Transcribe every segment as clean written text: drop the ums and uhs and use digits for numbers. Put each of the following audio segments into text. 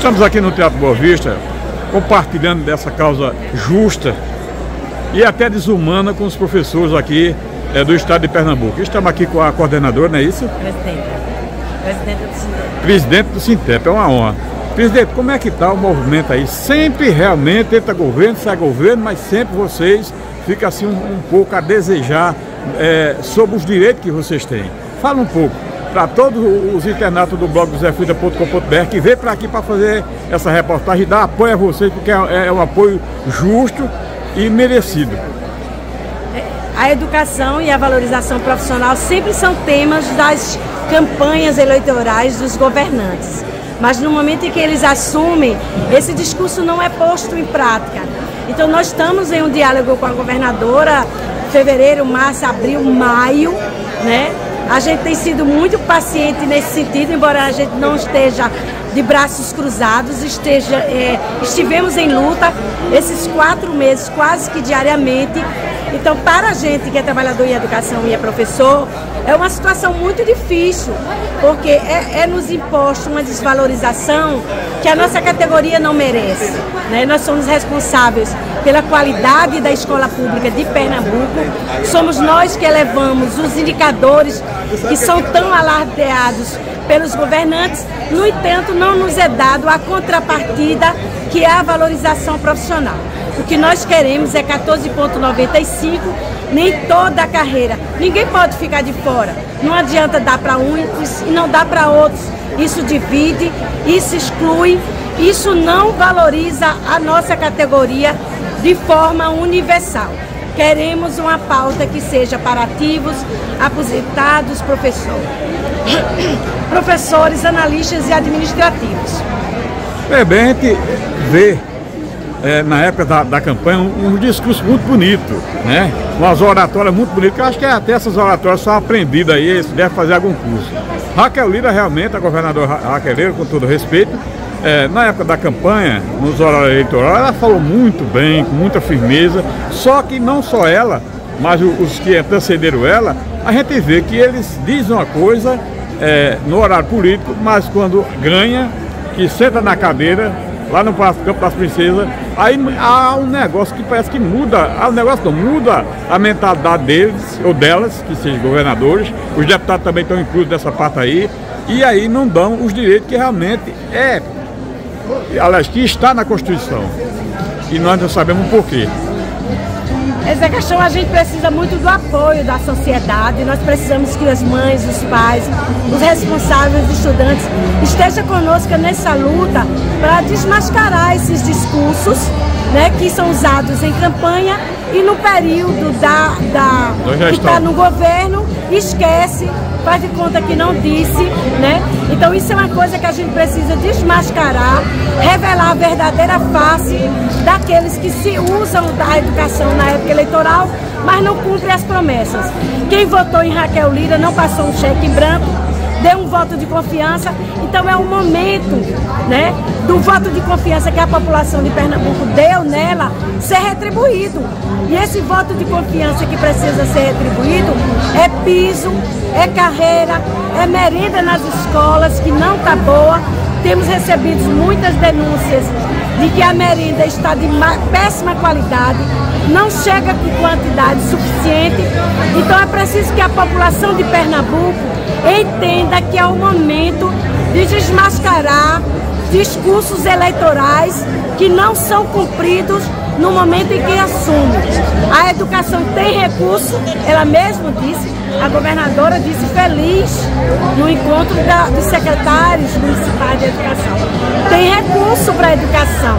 Estamos aqui no Teatro Boa Vista, compartilhando dessa causa justa e até desumana com os professores aqui do estado de Pernambuco. Estamos aqui com a coordenadora, não é isso? Presidente do Sintep. Presidente do Sintep, é uma honra. Presidente, como é que está o movimento aí? Sempre realmente entra governo, sai governo, mas sempre vocês ficam assim um pouco a desejar sobre os direitos que vocês têm. Fala um pouco para todos os internatos do blog do zefrida.com.br que veio para aqui para fazer essa reportagem e dar apoio a vocês, porque é um apoio justo e merecido. A educação e a valorização profissional sempre são temas das campanhas eleitorais dos governantes. Mas no momento em que eles assumem, esse discurso não é posto em prática. Então nós estamos em um diálogo com a governadora, fevereiro, março, abril, maio, né? A gente tem sido muito paciente nesse sentido, embora a gente não esteja de braços cruzados, estivemos em luta esses 4 meses, quase que diariamente. Então, para a gente que é trabalhador em educação e é professor, é uma situação muito difícil, porque é nos imposto uma desvalorização que a nossa categoria não merece, né? Nós somos responsáveis pela qualidade da escola pública de Pernambuco, somos nós que elevamos os indicadores que são tão alardeados pelos governantes. No entanto, não nos é dado a contrapartida, que é a valorização profissional. O que nós queremos é 14,95, nem toda a carreira. Ninguém pode ficar de fora. Não adianta dar para uns e não dar para outros. Isso divide, isso exclui, isso não valoriza a nossa categoria de forma universal. Queremos uma pauta que seja para ativos, aposentados, professores, analistas e administrativos. Bem, a gente vê na época da campanha um discurso muito bonito, né? Umas oratórias muito bonitas, que eu acho que até essas oratórias são aprendidas aí, você deve fazer algum curso. Raquel Lira, realmente, a governadora Raquel Lira, com todo respeito, na época da campanha, nos horários eleitorais, ela falou muito bem, com muita firmeza, só que não só ela, mas os que antecederam ela, a gente vê que eles dizem uma coisa no horário político, mas quando ganha, que senta na cadeira, lá no Campo das Princesas, aí há um negócio que parece que muda, muda a mentalidade deles, ou delas, que sejam governadores, os deputados também estão incluídos nessa parte aí, e aí não dão os direitos que realmente aliás, que está na Constituição, e nós não sabemos o porquê. Essa questão a gente precisa muito do apoio da sociedade, nós precisamos que as mães, os pais, os responsáveis, os estudantes estejam conosco nessa luta para desmascarar esses discursos, né, que são usados em campanha e no período que está no governo, esquece, faz de conta que não disse, né? Então isso é uma coisa que a gente precisa desmascarar, revelar a verdadeira face daqueles que se usam da educação na época eleitoral, mas não cumprem as promessas. Quem votou em Raquel Lira não passou um cheque em branco, deu um voto de confiança, então é o momento, né, do voto de confiança que a população de Pernambuco deu nela ser retribuído. E esse voto de confiança que precisa ser retribuído é piso, é carreira, é merenda nas escolas que não está boa. Temos recebido muitas denúncias de que a merenda está de péssima qualidade, não chega com quantidade suficiente. Então é preciso que a população de Pernambuco entenda que é o momento de desmascarar discursos eleitorais que não são cumpridos no momento em que assume. A educação tem recurso, ela mesma disse, a governadora disse feliz no encontro dos secretários municipais de educação. Tem recurso para a educação,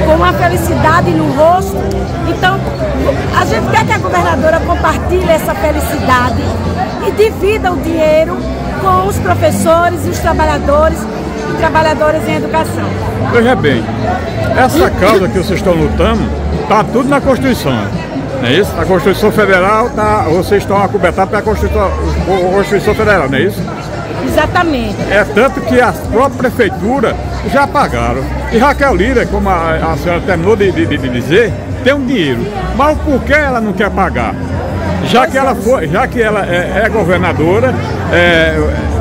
com uma felicidade no rosto. Então, a gente quer que a governadora compartilhe essa felicidade e divida o dinheiro com os professores e os trabalhadores e trabalhadoras em educação. Veja bem, essa causa que vocês estão lutando, está tudo na Constituição. Não é isso? A Constituição Federal, vocês estão acobertados pela Constituição Federal, não é isso? Exatamente. É tanto que a própria prefeitura já pagaram. E Raquel Lira, como a senhora terminou de dizer, tem um dinheiro. Mas por que ela não quer pagar? Já que ela é governadora,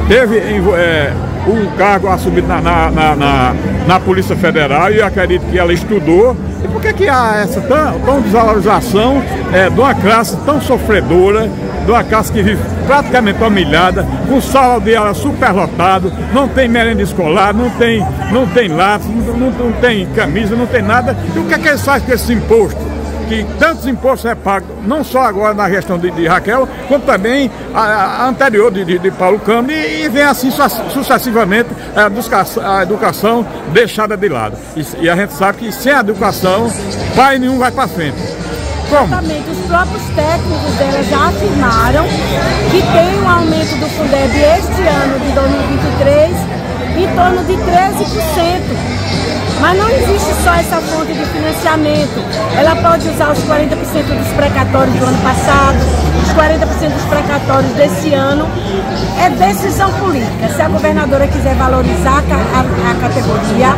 teve um cargo assumido na Polícia Federal, e eu acredito que ela estudou. E por que há essa tão desvalorização de uma classe tão sofredora, de uma classe que vive praticamente humilhada, com sala de aula superlotado, não tem merenda escolar, não tem lápis, não tem camisa, não tem nada. E o que eles fazem com esse imposto? Que tantos impostos é pago, não só agora na gestão de Raquel, como também a anterior de Paulo Câmara, e vem assim sucessivamente a educação deixada de lado. E a gente sabe que sem a educação, pai nenhum vai para frente. Como? Exatamente, os próprios técnicos dela já afirmaram que tem um aumento do Fundeb este ano de 2023 em torno de 13%. Mas não existe só essa fonte de financiamento. Ela pode usar os 40% dos precatórios do ano passado, os 40% dos precatórios desse ano. É decisão política. Se a governadora quiser valorizar a categoria,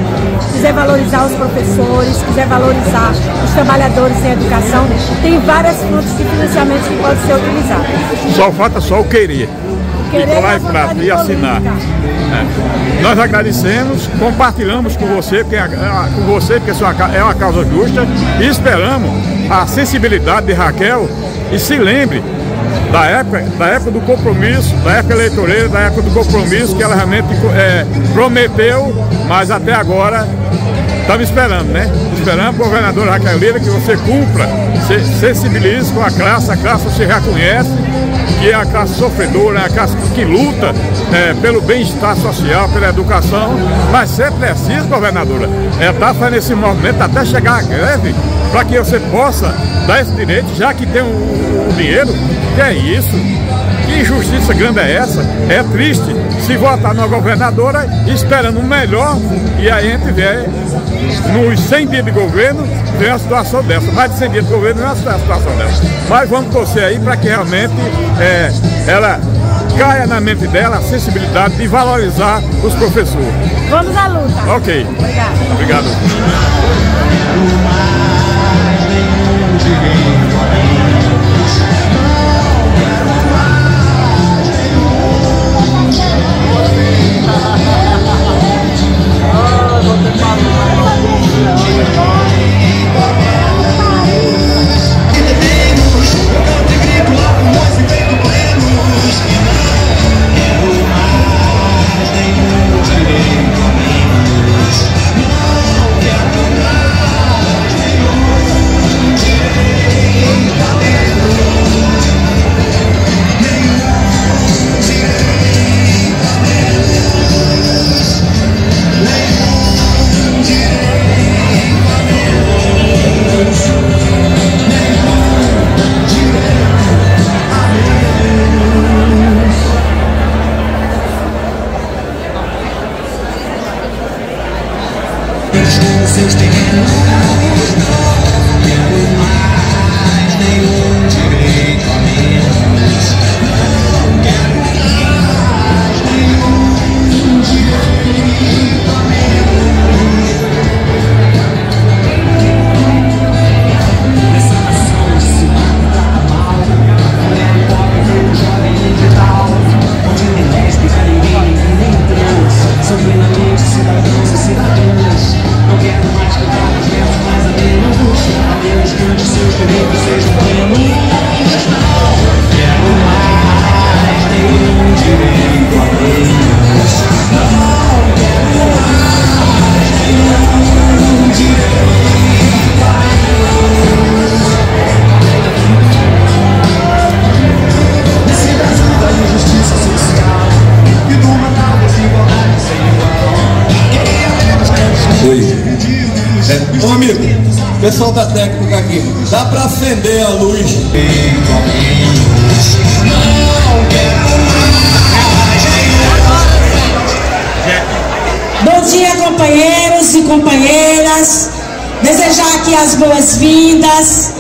quiser valorizar os professores, quiser valorizar os trabalhadores em educação, tem várias fontes de financiamento que podem ser utilizadas. Só falta o querer. E assinar. Nós agradecemos, compartilhamos com você, porque isso é uma causa justa, e esperamos a sensibilidade de Raquel, e se lembre da época do compromisso, da época eleitoreira, da época do compromisso, que ela realmente prometeu, mas até agora estamos esperando, né? Esperamos, governadora Raquel Lira, que você cumpra, se sensibilize com a classe se reconhece que é a classe sofredora, é a classe que luta pelo bem-estar social, pela educação, mas se é preciso, governadora, estar fazendo esse movimento até chegar à greve, para que você possa dar esse direito, já que tem o dinheiro. Que é isso? Que injustiça grande é essa? É triste se votar numa governadora esperando o melhor, e aí a gente vê nos 100 dias de governo tem uma situação dessa. Mais de 100 dias de governo não é uma situação dessa. Mas vamos torcer aí para que realmente ela caia na mente dela a sensibilidade de valorizar os professores. Vamos à luta. Ok. Obrigado. Obrigado. Ô amigo, pessoal da técnica aqui, dá pra acender a luz? Bom dia, companheiros e companheiras. Desejar aqui as boas-vindas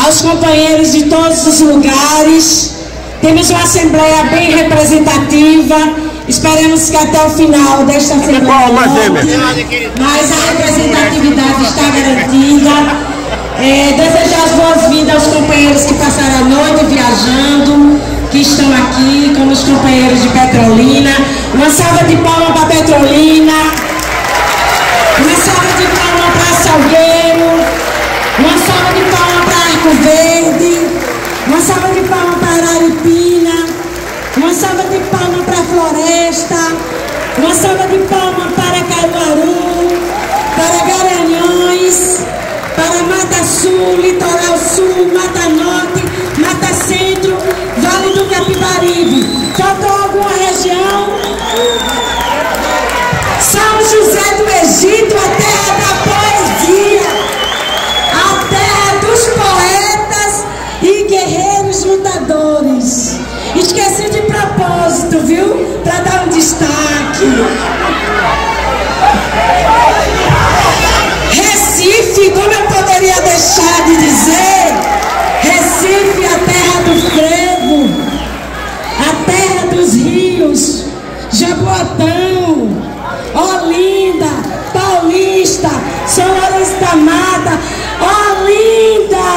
aos companheiros de todos os lugares. Temos uma assembleia bem representativa. Esperamos que até o final desta semana, mas a representatividade está garantida. Desejar as boas-vindas aos companheiros que passaram a noite viajando, que estão aqui, como os companheiros de Petrolina. Uma salva de palmas Arco Verde, uma salva de palmas para Araripina, uma salva de palmas para a Floresta, uma salva de palmas para Caruaru, para Garanhões, para Mata Sul, Litoral Sul, Mata Norte, Mata Centro, Vale do Capibaribe. Faltou alguma região? São José do Egito, a terra da poesia, a terra dos poetas e guerreiros lutadores. Esqueci de propósito, viu? Para dar um destaque. Recife, como eu poderia deixar de dizer? Recife, a terra do frevo, a terra dos rios, Jaboatão, Olinda, Paulista, São Lourenço da Mata, Olinda,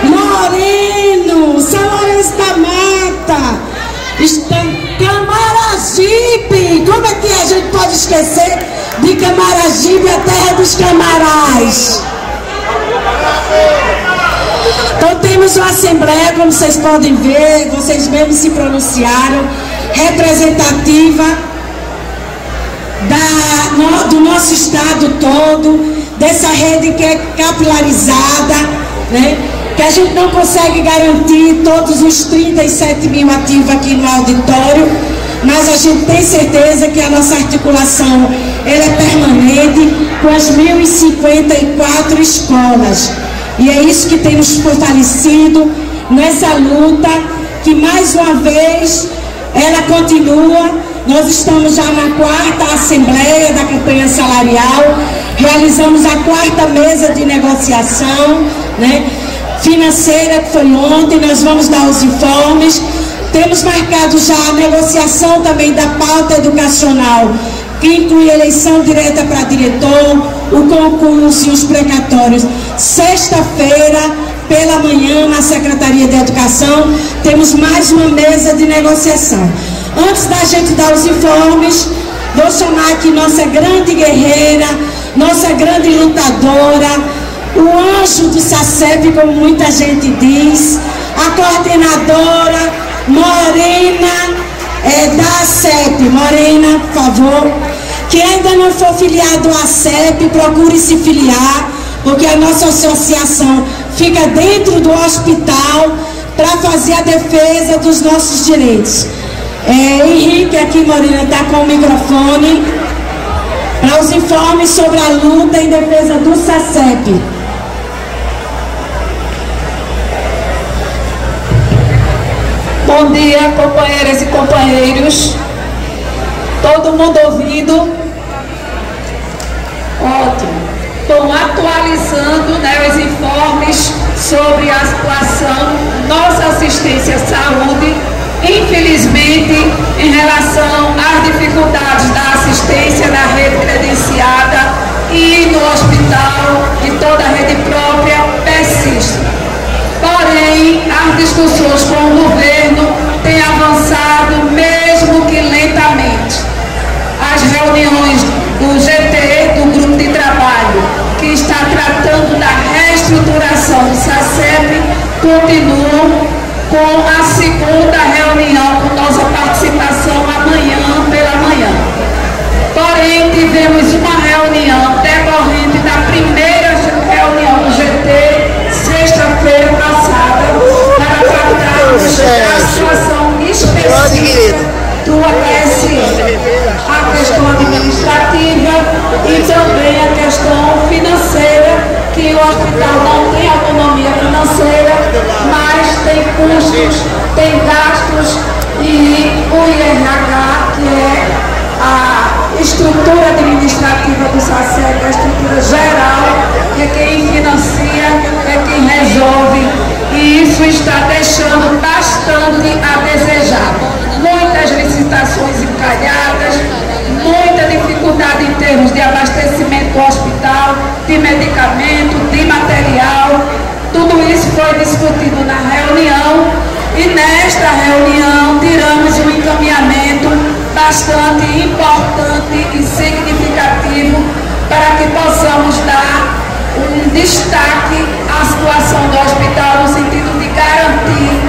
Moreno, São Lourenço da Mata, Camaragibe. Como é que a gente pode esquecer de Camaragibe, a terra dos camarás? Então temos uma assembleia, como vocês podem ver, vocês mesmos se pronunciaram, representativa do nosso estado todo, dessa rede que é capilarizada, né? Que a gente não consegue garantir todos os 37 mil ativos aqui no auditório, mas a gente tem certeza que a nossa articulação ela é permanente com as 1.054 escolas. E é isso que tem nos fortalecido nessa luta, que mais uma vez ela continua. Nós estamos já na 4ª Assembleia da Campanha Salarial, realizamos a 4ª mesa de negociação, né, financeira, que foi ontem. Nós vamos dar os informes. Temos marcado já a negociação também da pauta educacional, que inclui eleição direta para diretor, o concurso e os precatórios. Sexta-feira, pela manhã, na Secretaria de Educação, temos mais uma mesa de negociação. Antes da gente dar os informes, vou chamar aqui nossa grande guerreira, nossa grande lutadora, o anjo do SACEP, como muita gente diz, a coordenadora Morena da ACEP. Morena, por favor. Quem ainda não for filiado à ACEP, procure se filiar, porque a nossa associação fica dentro do hospital para fazer a defesa dos nossos direitos. Henrique, aqui, Morena, está com o microfone para os informes sobre a luta em defesa do SACEP. Bom dia, companheiras e companheiros. Todo mundo ouvindo? Ótimo. Bom, atualizando, né, os informes sobre a situação, nossa assistência à saúde, infelizmente, em relação às dificuldades da assistência na rede credenciada e no hospital e toda a rede própria, persiste. Porém, as discussões com o governo têm avançado, mesmo que lentamente. As reuniões do GT, do Grupo de Trabalho, que está tratando da reestruturação do SACEP, continuam com a segunda reunião, com nossa participação amanhã pela manhã. Porém, tivemos uma reunião decorrente da primeira reunião do GT, sexta-feira passada, para tratarmos da situação específica do APSI, a questão administrativa e também a questão financeira, que o hospital não tem autonomia financeira, mas tem custos, tem gastos, e o IRH, que é a estrutura administrativa do SACEP, a estrutura geral, é quem financia, é quem resolve, e isso está deixando bastante a desejar. Muitas licitações encalhadas, muita dificuldade em termos de abastecimento do hospital, de medicamento, de material. Tudo isso foi discutido na reunião, e nesta reunião tiramos um encaminhamento bastante importante e significativo para que possamos dar um destaque a situação do hospital no sentido de garantir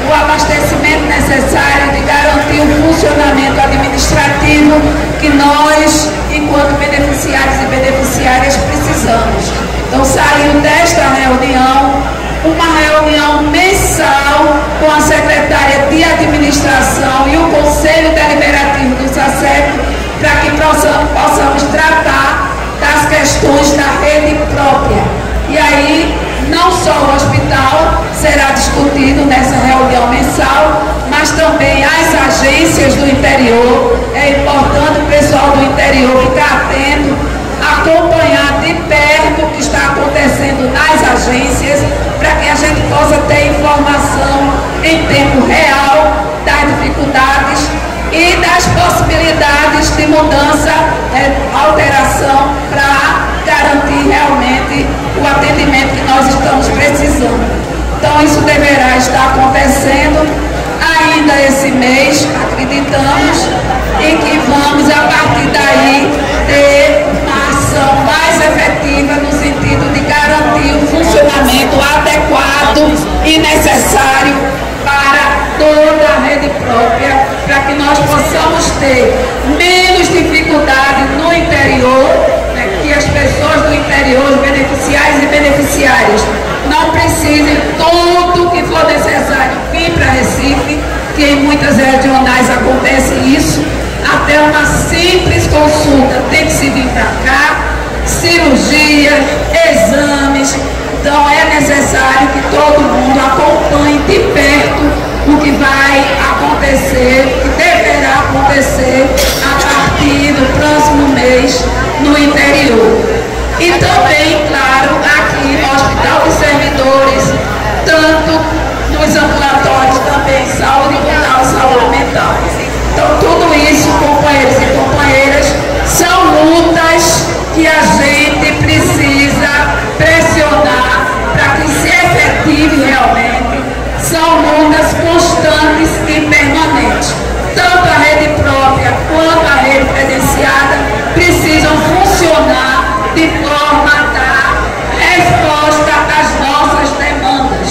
o abastecimento necessário, de garantir o funcionamento administrativo que nós, enquanto beneficiários e beneficiárias, precisamos. Então saiu desta reunião uma reunião mensal com a secretária de administração e o conselho deliberativo do SACEP para que possamos tratar das questões da rede própria. E aí, não só o hospital será discutido nessa reunião mensal, mas também as agências do interior. É importante o pessoal do interior ficar atento, acompanhar de perto o que está acontecendo nas agências, para que a gente possa ter informação em tempo real das dificuldades e das possibilidades de mudança, alteração, para garantir realmente o atendimento que nós estamos precisando. Então isso deverá estar acontecendo ainda esse mês, acreditamos, e que vamos a partir daí ter uma ação mais efetiva no sentido de garantir o funcionamento adequado e necessário para toda a rede própria, para que nós possamos ter menos dificuldade no interior, né, que as pessoas do interior, os beneficiários e beneficiárias, não precisem tudo que for necessário vir para Recife, que em muitas regionais acontece isso, até uma simples consulta tem que se vir para cá, cirurgia, exames. Então é necessário que todo mundo acompanhe de perto o que vai acontecer, que deverá acontecer a partir do próximo mês no interior. E também, claro, aqui no Hospital dos Servidores, tanto nos ambulatórios também, saúde bucal, saúde mental. Então tudo isso, companheiros e companheiras, são lutas que a gente precisa pressionar para que se efetive realmente. São lutas constantes e permanentes. Tanto a rede própria quanto a rede credenciada precisam funcionar de forma a dar resposta às nossas demandas.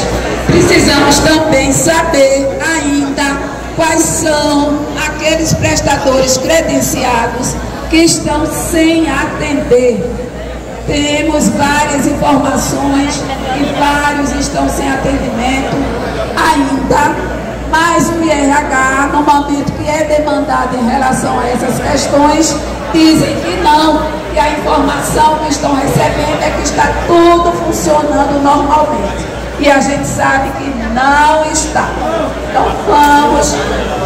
Precisamos também saber ainda quais são aqueles prestadores credenciados que estão sem atender. Temos várias informações e vários estão sem atendimento ainda, mas o IRH, no momento que é demandado em relação a essas questões, dizem que não, que a informação que estão recebendo é que está tudo funcionando normalmente. E a gente sabe que não está. Então vamos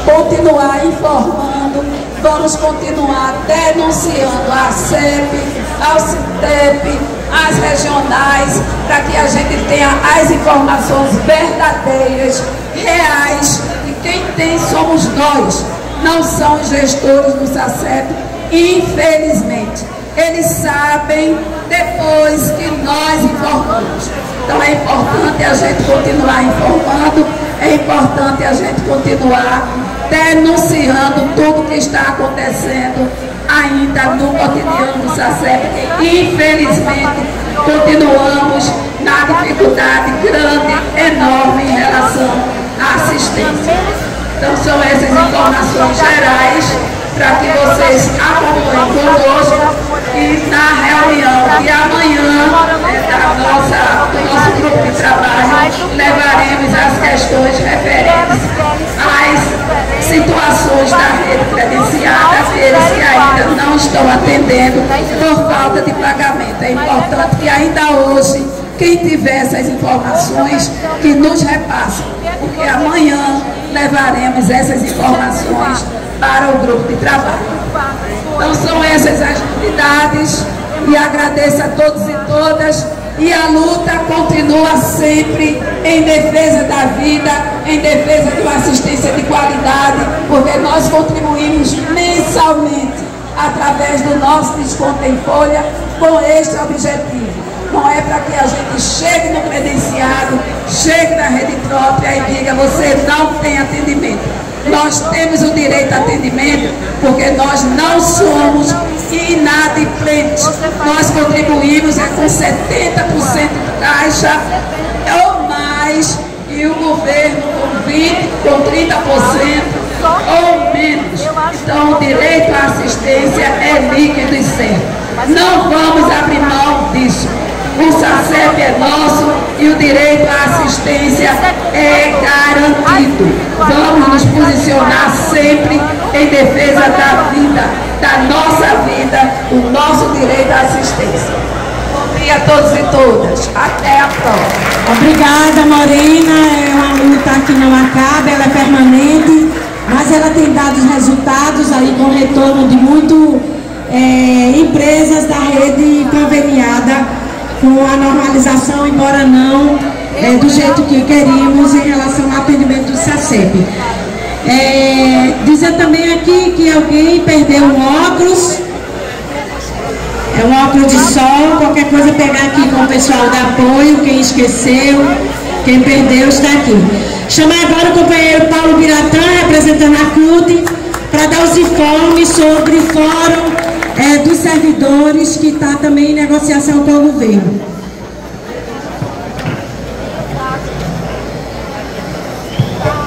continuar informando, vamos continuar denunciando a CEP, ao CITEP, as regionais, para que a gente tenha as informações verdadeiras, reais, e quem tem somos nós, não são os gestores do SACEP, infelizmente. Eles sabem depois que nós informamos. Então é importante a gente continuar informando, é importante a gente continuar denunciando tudo que está acontecendo ainda no cotidiano do SACEP. Infelizmente, continuamos na dificuldade grande, enorme em relação à assistência. Então são essas informações gerais para que vocês acompanhem conosco e na reunião de amanhã do nosso grupo de trabalho levaremos as questões referentes às situações da rede credenciada, aqueles que ainda não estão atendendo por falta de pagamento. É importante que ainda hoje, quem tiver essas informações, que nos repasse, porque amanhã levaremos essas informações para o grupo de trabalho. Então são essas as atividades e agradeço a todos e todas, e a luta continua sempre em defesa da vida, em defesa de uma assistência de qualidade, porque nós contribuímos mensalmente através do nosso desconto em folha com este objetivo. Não é para que a gente chegue no credenciado, chegue na rede própria e diga: você não tem atendimento. nós temos o direito a atendimento, porque nós não somos inadimplentes. Nós contribuímos com 70% de taxa ou mais, e o governo com 20%, com 30% ou menos. Então, o direito à assistência é líquido e certo. Não vamos abrir mão disso. O SACEP é nosso e o direito à assistência é garantido. Vamos nos posicionar sempre em defesa da vida, da nossa vida, do nosso direito à assistência. Bom dia a todos e todas. Até a próxima. Obrigada, Morena. É uma luta que não acaba, ela é permanente, mas ela tem dado resultados aí com retorno de muito empresas da rede conveniada com a normalização, embora não do jeito que queríamos em relação ao atendimento do SACEP. Dizer também aqui que alguém perdeu um óculos, é um óculos de sol, qualquer coisa pegar aqui com o pessoal de apoio, quem esqueceu, quem perdeu está aqui. Chamar agora o companheiro Paulo Biratã, representando a CUT, para dar os informes sobre o fórum dos servidores, que está também em negociação com o governo.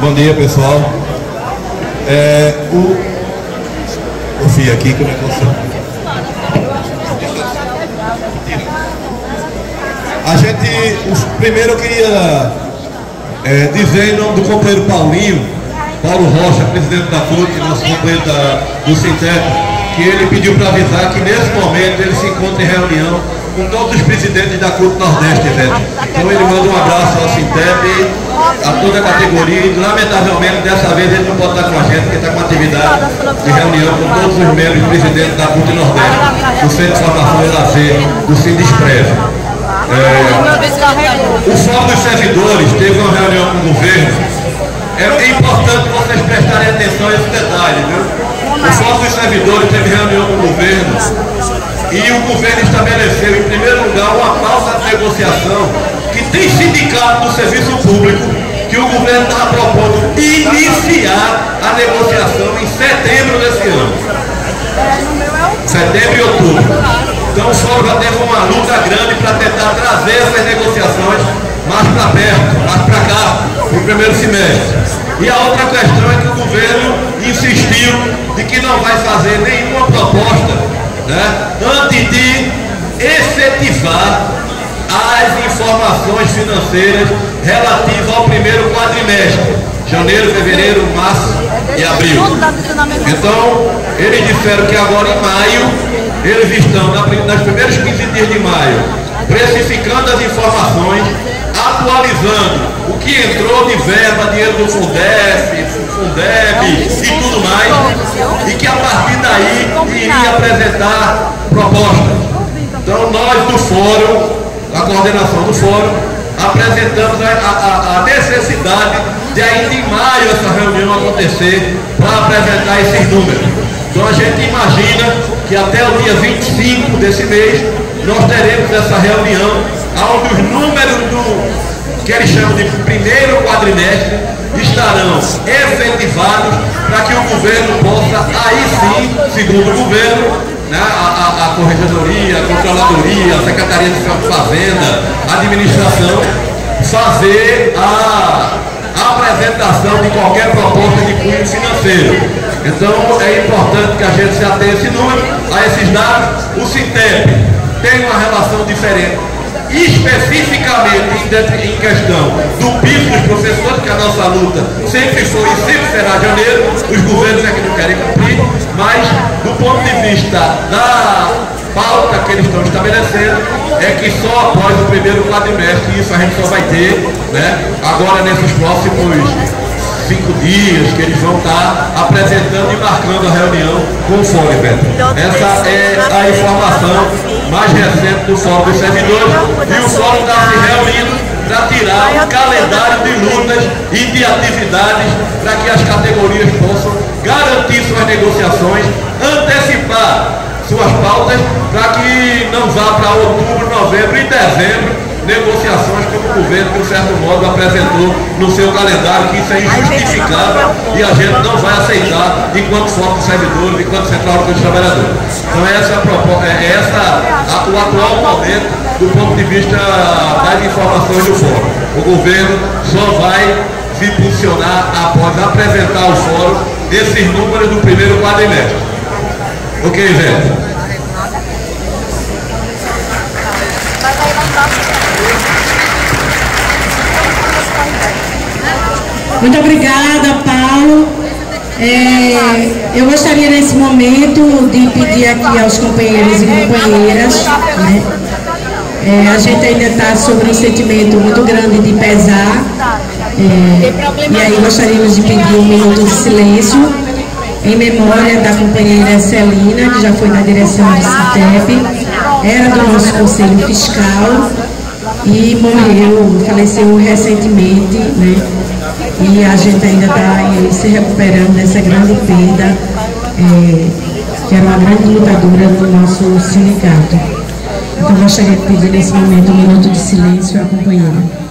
Bom dia, pessoal. O fio aqui, como é que funciona? A gente, primeiro eu queria dizer em nome do companheiro Paulo Rocha, presidente da CUT, nosso companheiro do Sinteco, que ele pediu para avisar que nesse momento ele se encontra em reunião com todos os presidentes da CUT Nordeste, Ivete. Então ele manda um abraço ao Sintep, a toda a categoria, e lamentavelmente dessa vez ele não pode estar com a gente, porque está com uma atividade de reunião com todos os membros e presidentes da CUT Nordeste, do Centro de Formação e Lazer, do Sindesprev. O Fórum dos Servidores teve uma reunião com o governo. É importante vocês prestarem atenção a esse detalhe, viu? O Fórum dos Servidores teve reunião com o governo e o governo estabeleceu, em primeiro lugar, uma pauta de negociação que tem sindicato do serviço público, que o governo estava propondo iniciar a negociação em setembro desse ano. Setembro e outubro. Então o Fórum já teve uma luta grande para tentar trazer essas negociações mais para perto, mais para cá, no primeiro semestre. E a outra questão é que o governo insistiu de que não vai fazer nenhuma proposta, né, antes de efetivar as informações financeiras relativas ao primeiro quadrimestre, janeiro, fevereiro, março e abril. Então, eles disseram que agora em maio, eles estão nas primeiros 15 dias de maio, precificando as informações, atualizando o que entrou de verba, dinheiro do Fundeb e tudo mais, e que a partir daí iria apresentar propostas. Então nós do Fórum, a coordenação do Fórum, apresentamos a necessidade de ainda em maio essa reunião acontecer para apresentar esses números. Então a gente imagina que até o dia 25 desse mês nós teremos essa reunião onde os números que eles chamam de primeiro quadrimestre estarão efetivados para que o governo possa, aí sim, segundo o governo, né, a Corregedoria, a Controladoria, a Secretaria de Fazenda, a Administração, fazer a apresentação de qualquer proposta de cunho financeiro. Então é importante que a gente se atenha a esse número, a esses dados. O Sintep tem uma relação diferente, especificamente em questão do piso dos professores, que a nossa luta sempre foi e sempre será janeiro. Os governos é que não querem cumprir, mas do ponto de vista da pauta que eles estão estabelecendo, é que só após o primeiro quadrimestre, isso a gente só vai ter, né, agora nesses próximos 5 dias, que eles vão estar apresentando e marcando a reunião com o Fórum, Beto. Essa é a informação mais recente do Fórum dos Servidores, e o Fórum está se reunindo para tirar um calendário de lutas e de atividades para que as categorias possam garantir suas negociações, antecipar suas pautas, para que não vá para outubro, novembro e dezembro negociações como o governo, de um certo modo, apresentou no seu calendário, que isso é injustificável e a gente não vai aceitar enquanto Fórum de Servidores, enquanto Central dos Trabalhadores. Então essa é o atual momento do ponto de vista das informações do Fórum. O governo só vai se posicionar após apresentar ao Fórum esses números do primeiro quadrimestre. Ok, Zé? Muito obrigada, Paulo. Eu gostaria nesse momento de pedir aqui aos companheiros e companheiras, né? A gente ainda está sobre um sentimento muito grande de pesar, e aí gostaríamos de pedir um minuto de silêncio em memória da companheira Celina, que já foi na direção do CITEB, era do nosso Conselho Fiscal e faleceu recentemente, né? E a gente ainda está se recuperando dessa grande perda, que era uma grande lutadora do nosso sindicato. Então gostaria de pedir nesse momento um minuto de silêncio à companheira.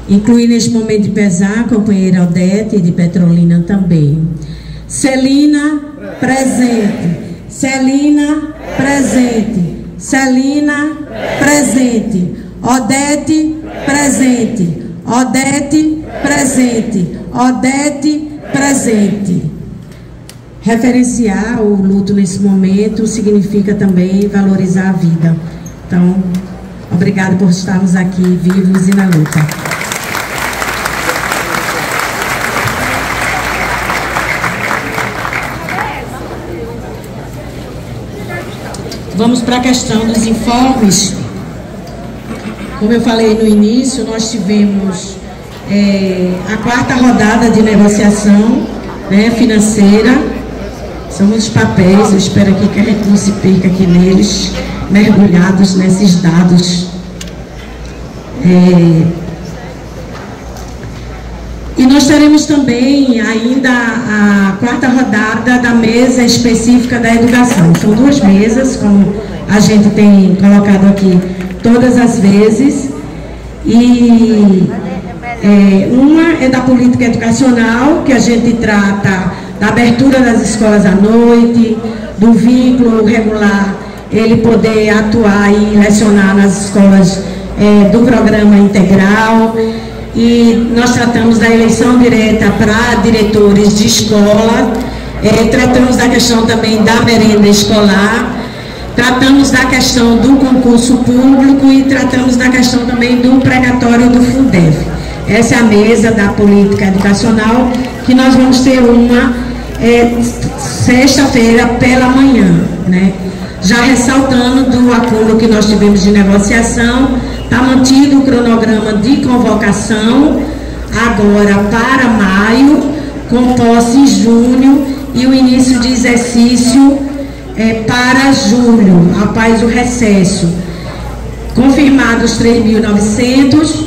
Incluir neste momento de pesar a companheira Odete, de Petrolina também. Celina, presente. Celina, presente. Celina, presente. Odete, presente. Odete, presente. Odete, presente. Referenciar o luto nesse momento significa também valorizar a vida. Então, obrigado por estarmos aqui vivos e na luta. Vamos para a questão dos informes. Como eu falei no início, nós tivemos a quarta rodada de negociação, né, financeira. São muitos papéis, eu espero aqui que a gente não se perca aqui neles, mergulhados nesses dados. E nós teremos também ainda a quarta rodada da mesa específica da educação. São duas mesas, como a gente tem colocado aqui todas as vezes. E uma é da política educacional, que a gente trata da abertura das escolas à noite, do vínculo regular, ele poder atuar e lecionar nas escolas do programa integral. E nós tratamos da eleição direta para diretores de escola, tratamos da questão também da merenda escolar, tratamos da questão do concurso público e tratamos da questão também do precatório do Fundef. Essa é a mesa da política educacional, que nós vamos ter uma sexta-feira pela manhã, né? Já ressaltando do acordo que nós tivemos de negociação, está mantido o cronograma de convocação agora para maio, com posse em junho e o início de exercício para julho, após o recesso. Confirmados 3.900,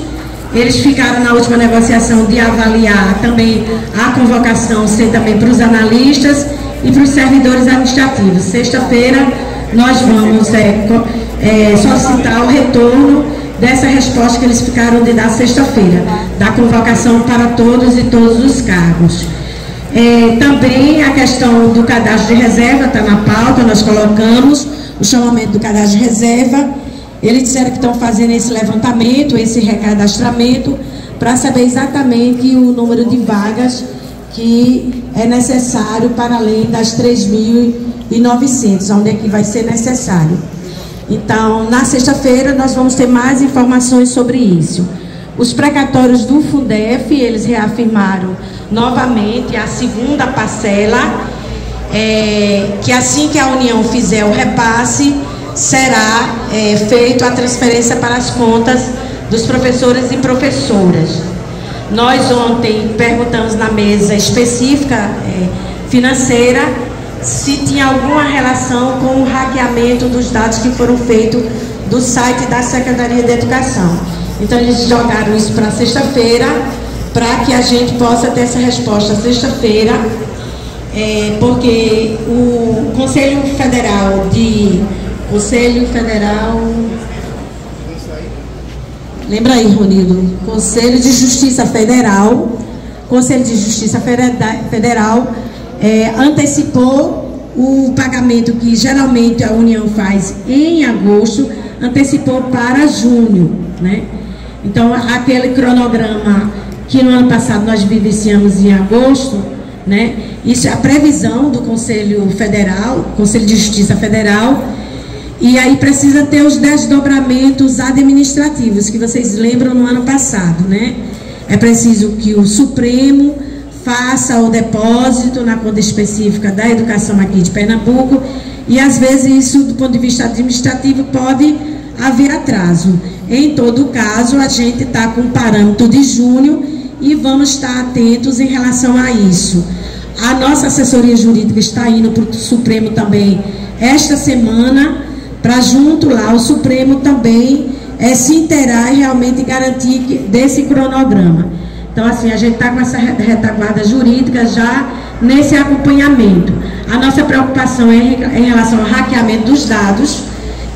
eles ficaram na última negociação de avaliar também a convocação, ser também para os analistas e para os servidores administrativos. Sexta-feira nós vamos solicitar o retorno dessa resposta que eles ficaram de dar sexta-feira, da convocação para todos e todos os cargos. Também a questão do cadastro de reserva está na pauta, nós colocamos o chamamento do cadastro de reserva. Eles disseram que estão fazendo esse levantamento, esse recadastramento, para saber exatamente o número de vagas que é necessário para além das 3.900, onde é que vai ser necessário. Então, na sexta-feira, nós vamos ter mais informações sobre isso. Os precatórios do Fundef, eles reafirmaram novamente a segunda parcela, que assim que a União fizer o repasse, será feita a transferência para as contas dos professores e professoras. Nós ontem perguntamos na mesa específica financeira se tinha alguma relação com o hackeamento dos dados que foram feitos do site da Secretaria de Educação. Então eles jogaram isso para sexta-feira, para que a gente possa ter essa resposta sexta-feira, porque o Conselho Federal lembra aí, Ronildo, Conselho de Justiça Federal antecipou o pagamento que geralmente a União faz em agosto, antecipou para junho, né? Então, aquele cronograma que no ano passado nós vivenciamos em agosto, né? Isso é a previsão do Conselho Federal, Conselho de Justiça Federal, e aí precisa ter os desdobramentos administrativos, que vocês lembram no ano passado, né? É preciso que o Supremo faça o depósito na conta específica da educação aqui de Pernambuco, e às vezes isso, do ponto de vista administrativo, pode haver atraso. Em todo caso, a gente está com o parâmetro de junho e vamos estar atentos em relação a isso. A nossa assessoria jurídica está indo para o Supremo também esta semana, para junto lá o Supremo também se inteirar e realmente garantir desse cronograma. Então, assim, a gente está com essa retaguarda jurídica já nesse acompanhamento. A nossa preocupação é em relação ao hackeamento dos dados,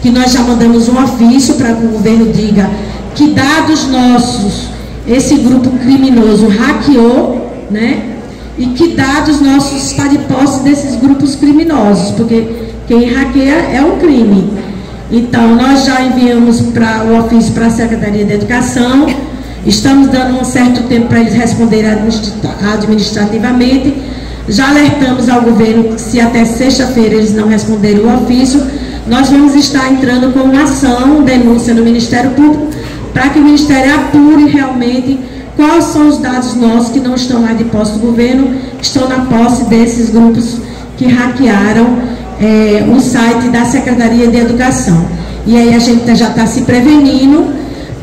que nós já mandamos um ofício para que o governo diga que dados nossos esse grupo criminoso hackeou, né? E que dados nossos está de posse desses grupos criminosos, porque quem hackeia é um crime. Então, nós já enviamos o ofício para a Secretaria de Educação, estamos dando um certo tempo para eles responderem administrativamente, já alertamos ao governo que se até sexta-feira eles não responderem o ofício, nós vamos estar entrando com uma ação, denúncia no Ministério Público, para que o Ministério apure realmente quais são os dados nossos que não estão lá de posse do governo, que estão na posse desses grupos que hackearam o site da Secretaria de Educação. E aí a gente já está se prevenindo,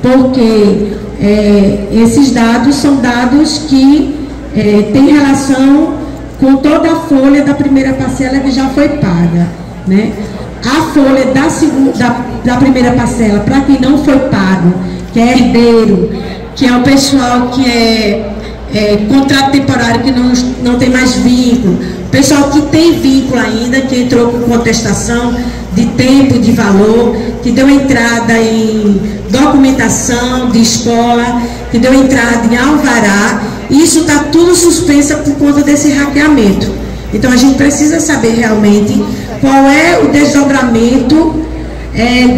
porque esses dados são dados que têm relação com toda a folha da primeira parcela que já foi paga, né? A folha da primeira parcela, para quem não foi pago, que é herdeiro, que é o pessoal que é contrato temporário, que não tem mais vínculo, pessoal que tem vínculo ainda, que entrou com contestação de tempo e de valor, que deu entrada em documentação de escola, que deu entrada em alvará, isso está tudo suspenso por conta desse hackeamento. Então a gente precisa saber realmente qual é o desdobramento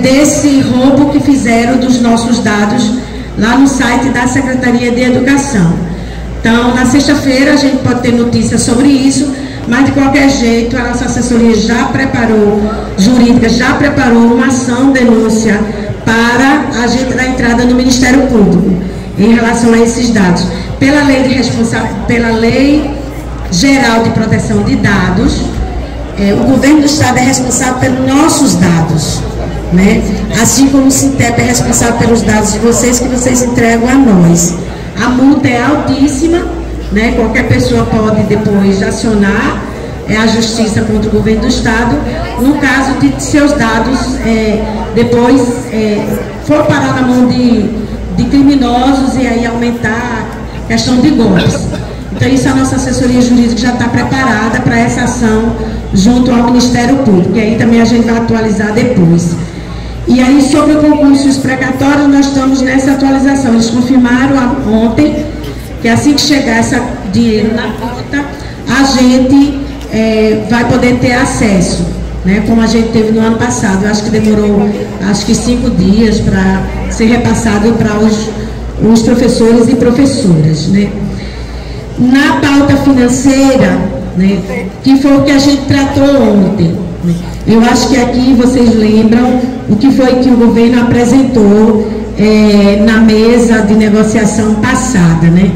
desse roubo que fizeram dos nossos dados lá no site da Secretaria de Educação. Então, na sexta-feira a gente pode ter notícias sobre isso, mas de qualquer jeito a nossa assessoria jurídica já preparou uma ação, denúncia, para a gente dar entrada no Ministério Público em relação a esses dados. Pela Lei Geral de Proteção de Dados, o governo do Estado é responsável pelos nossos dados, né? Assim como o Sintep é responsável pelos dados de vocês, que vocês entregam a nós. A multa é altíssima, né? Qualquer pessoa pode depois acionar a justiça contra o governo do Estado, no caso de seus dados depois for parar na mão de criminosos e aí aumentar a questão de golpes. Então isso a nossa assessoria jurídica já está preparada para essa ação junto ao Ministério Público, e aí também a gente vai atualizar depois. E aí, sobre o concurso e os precatórios, nós estamos nessa atualização. Eles confirmaram ontem que assim que chegar esse dinheiro na conta, a gente vai poder ter acesso, né, como a gente teve no ano passado. Eu acho que demorou, 5 dias para ser repassado para os professores e professoras, né. Na pauta financeira, né, que foi o que a gente tratou ontem, né, eu acho que aqui vocês lembram o que foi que o governo apresentou na mesa de negociação passada, né.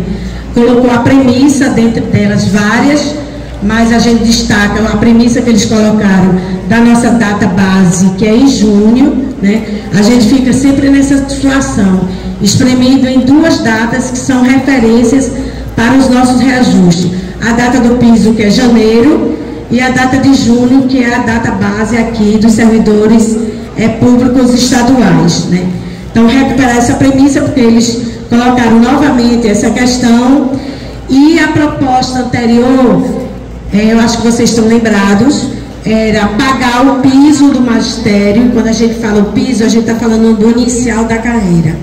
Colocou a premissa, dentre delas várias, mas a gente destaca a premissa que eles colocaram da nossa data base, que é em junho, né? A gente fica sempre nessa situação, espremido em 2 datas que são referências para os nossos reajustes. A data do piso, que é janeiro, e a data de junho, que é a data base aqui dos servidores públicos estaduais, né? Então, recuperar essa premissa, porque eles colocaram novamente essa questão, e a proposta anterior, eu acho que vocês estão lembrados, era pagar o piso do magistério. Quando a gente fala o piso, a gente está falando do inicial da carreira.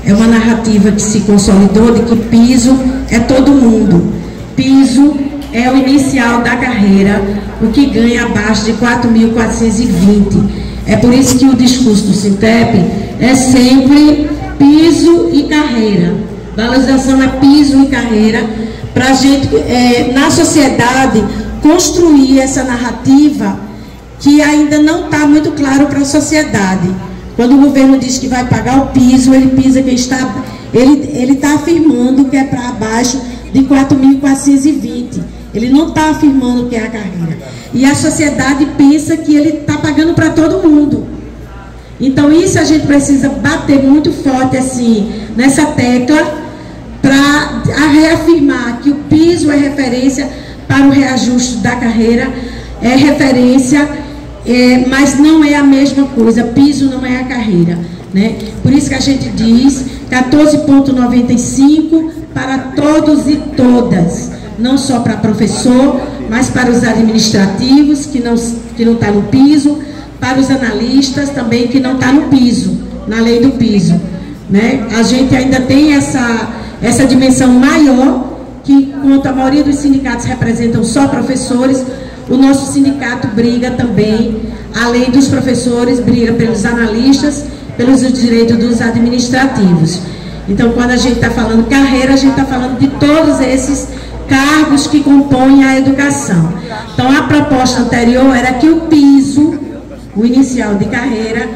É uma narrativa que se consolidou de que piso é todo mundo. Piso é o inicial da carreira, o que ganha abaixo de 4.420. É por isso que o discurso do Sintep é sempre piso e carreira. Valorização é piso e carreira, para a gente, na sociedade, construir essa narrativa que ainda não está muito claro para a sociedade. Quando o governo diz que vai pagar o piso, ele está afirmando que é para abaixo de 4.420. Ele não está afirmando que é a carreira. E a sociedade pensa que ele está pagando para todo mundo. Então, isso a gente precisa bater muito forte assim nessa tecla, para reafirmar que o piso é referência para o reajuste da carreira, é referência, mas não é a mesma coisa. Piso não é a carreira, né? Por isso que a gente diz 14,95 para todos e todas, não só para professor, mas para os administrativos, que não está no piso, para os analistas também, que não está no piso, na lei do piso, né? A gente ainda tem essa dimensão maior, que enquanto a maioria dos sindicatos representam só professores, o nosso sindicato briga também, além dos professores, briga pelos analistas, pelos direitos dos administrativos. Então, quando a gente está falando carreira, a gente está falando de todos esses cargos que compõem a educação. Então, a proposta anterior era que o piso, o inicial de carreira,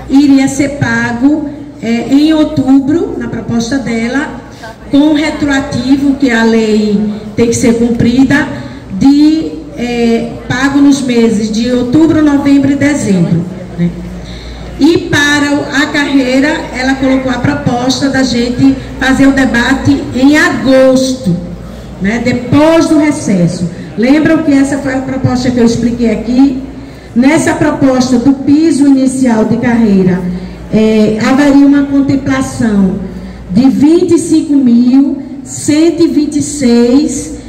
iria ser pago em outubro, na proposta dela, com um retroativo, que a lei tem que ser cumprida, pago nos meses de outubro, novembro e dezembro, né? E para a carreira, ela colocou a proposta da gente fazer o debate em agosto, né? Depois do recesso. Lembram que essa foi a proposta que eu expliquei aqui? Nessa proposta do piso inicial de carreira, haveria uma contemplação de 25.126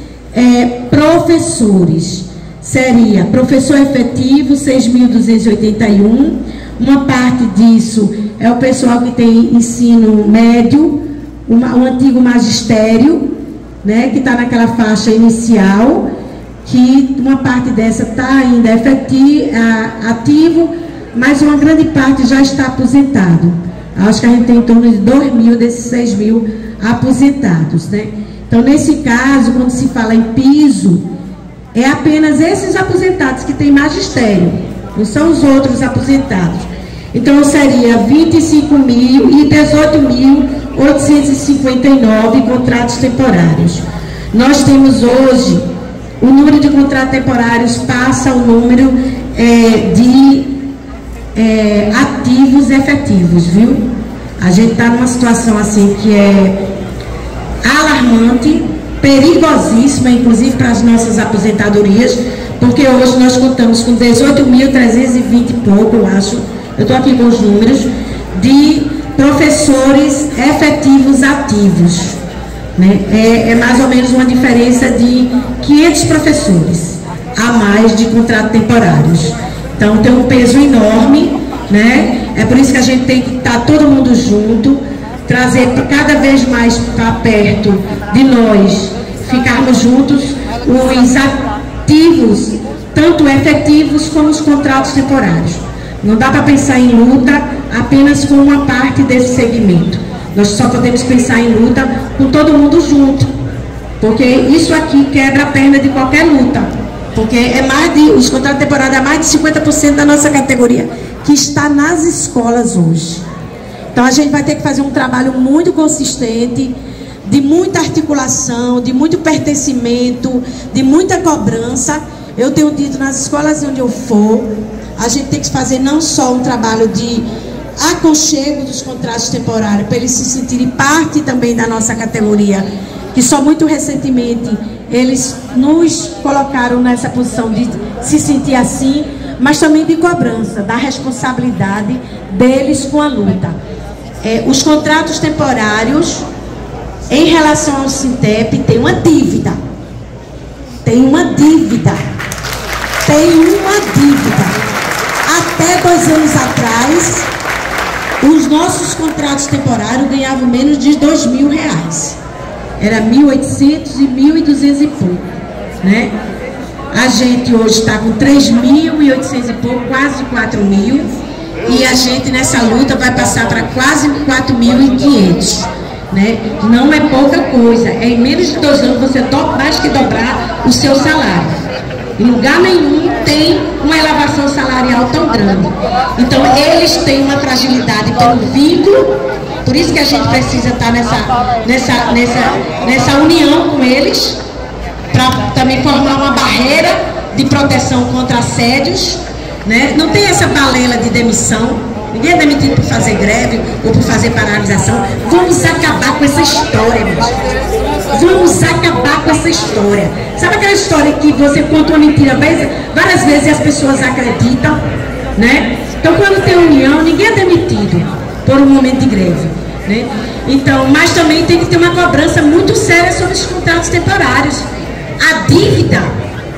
professores. Seria professor efetivo 6.281, uma parte disso é o pessoal que tem ensino médio, o antigo magistério, né, que está naquela faixa inicial, que uma parte dessa está ainda ativo, mas uma grande parte já está aposentado. Acho que a gente tem em torno de 2.000 desses 6.000 aposentados, né? Então, nesse caso, quando se fala em piso, é apenas esses aposentados que têm magistério, não são os outros aposentados. Então, seria 25.000 e 18.859 contratos temporários. Nós temos hoje, o número de contratos temporários passa o número de ativos efetivos, viu? A gente está numa situação assim que é alarmante, perigosíssima, inclusive para as nossas aposentadorias, porque hoje nós contamos com 18.320 e pouco, eu acho, eu estou aqui com os números, de professores efetivos ativos, né? É mais ou menos uma diferença de 500 professores a mais de contratos temporários. Então, tem um peso enorme, né? É por isso que a gente tem que estar todo mundo junto, trazer cada vez mais para perto de nós, ficarmos juntos, os ativos, tanto efetivos como os contratos temporários. Não dá para pensar em luta apenas com uma parte desse segmento. Nós só podemos pensar em luta com todo mundo junto, porque isso aqui quebra a perna de qualquer luta, porque os contratos temporários é mais de 50% da nossa categoria que está nas escolas hoje. Então a gente vai ter que fazer um trabalho muito consistente, de muita articulação, de muito pertencimento, de muita cobrança. Eu tenho dito nas escolas onde eu for, a gente tem que fazer não só um trabalho de aconchego dos contratos temporários, para eles se sentirem parte também da nossa categoria, que só muito recentemente eles nos colocaram nessa posição de se sentir assim, mas também de cobrança, da responsabilidade deles com a luta. Os contratos temporários, em relação ao Sintep, tem uma dívida. Tem uma dívida. Até 2 anos atrás, os nossos contratos temporários ganhavam menos de R$2.000. Era 1.800 e 1.200 e pouco, né? A gente hoje está com 3.800 e pouco, quase 4.000. E a gente nessa luta vai passar para quase 4.500, né? Não é pouca coisa. Em menos de 2 anos você mais que dobrar o seu salário. Em lugar nenhum tem uma elevação salarial tão grande. Então eles têm uma fragilidade pelo vínculo, por isso que a gente precisa estar nessa união com eles, para também formar uma barreira de proteção contra assédios, né? Não tem essa balela de demissão. Ninguém é demitido por fazer greve ou por fazer paralisação. Vamos acabar com essa história, meus. Vamos acabar com essa história. Sabe aquela história que você conta uma mentira várias vezes e as pessoas acreditam, né? Então, quando tem união, ninguém é demitido por um momento de greve, né? Então, mas também tem que ter uma cobrança muito séria sobre os contratos temporários. A dívida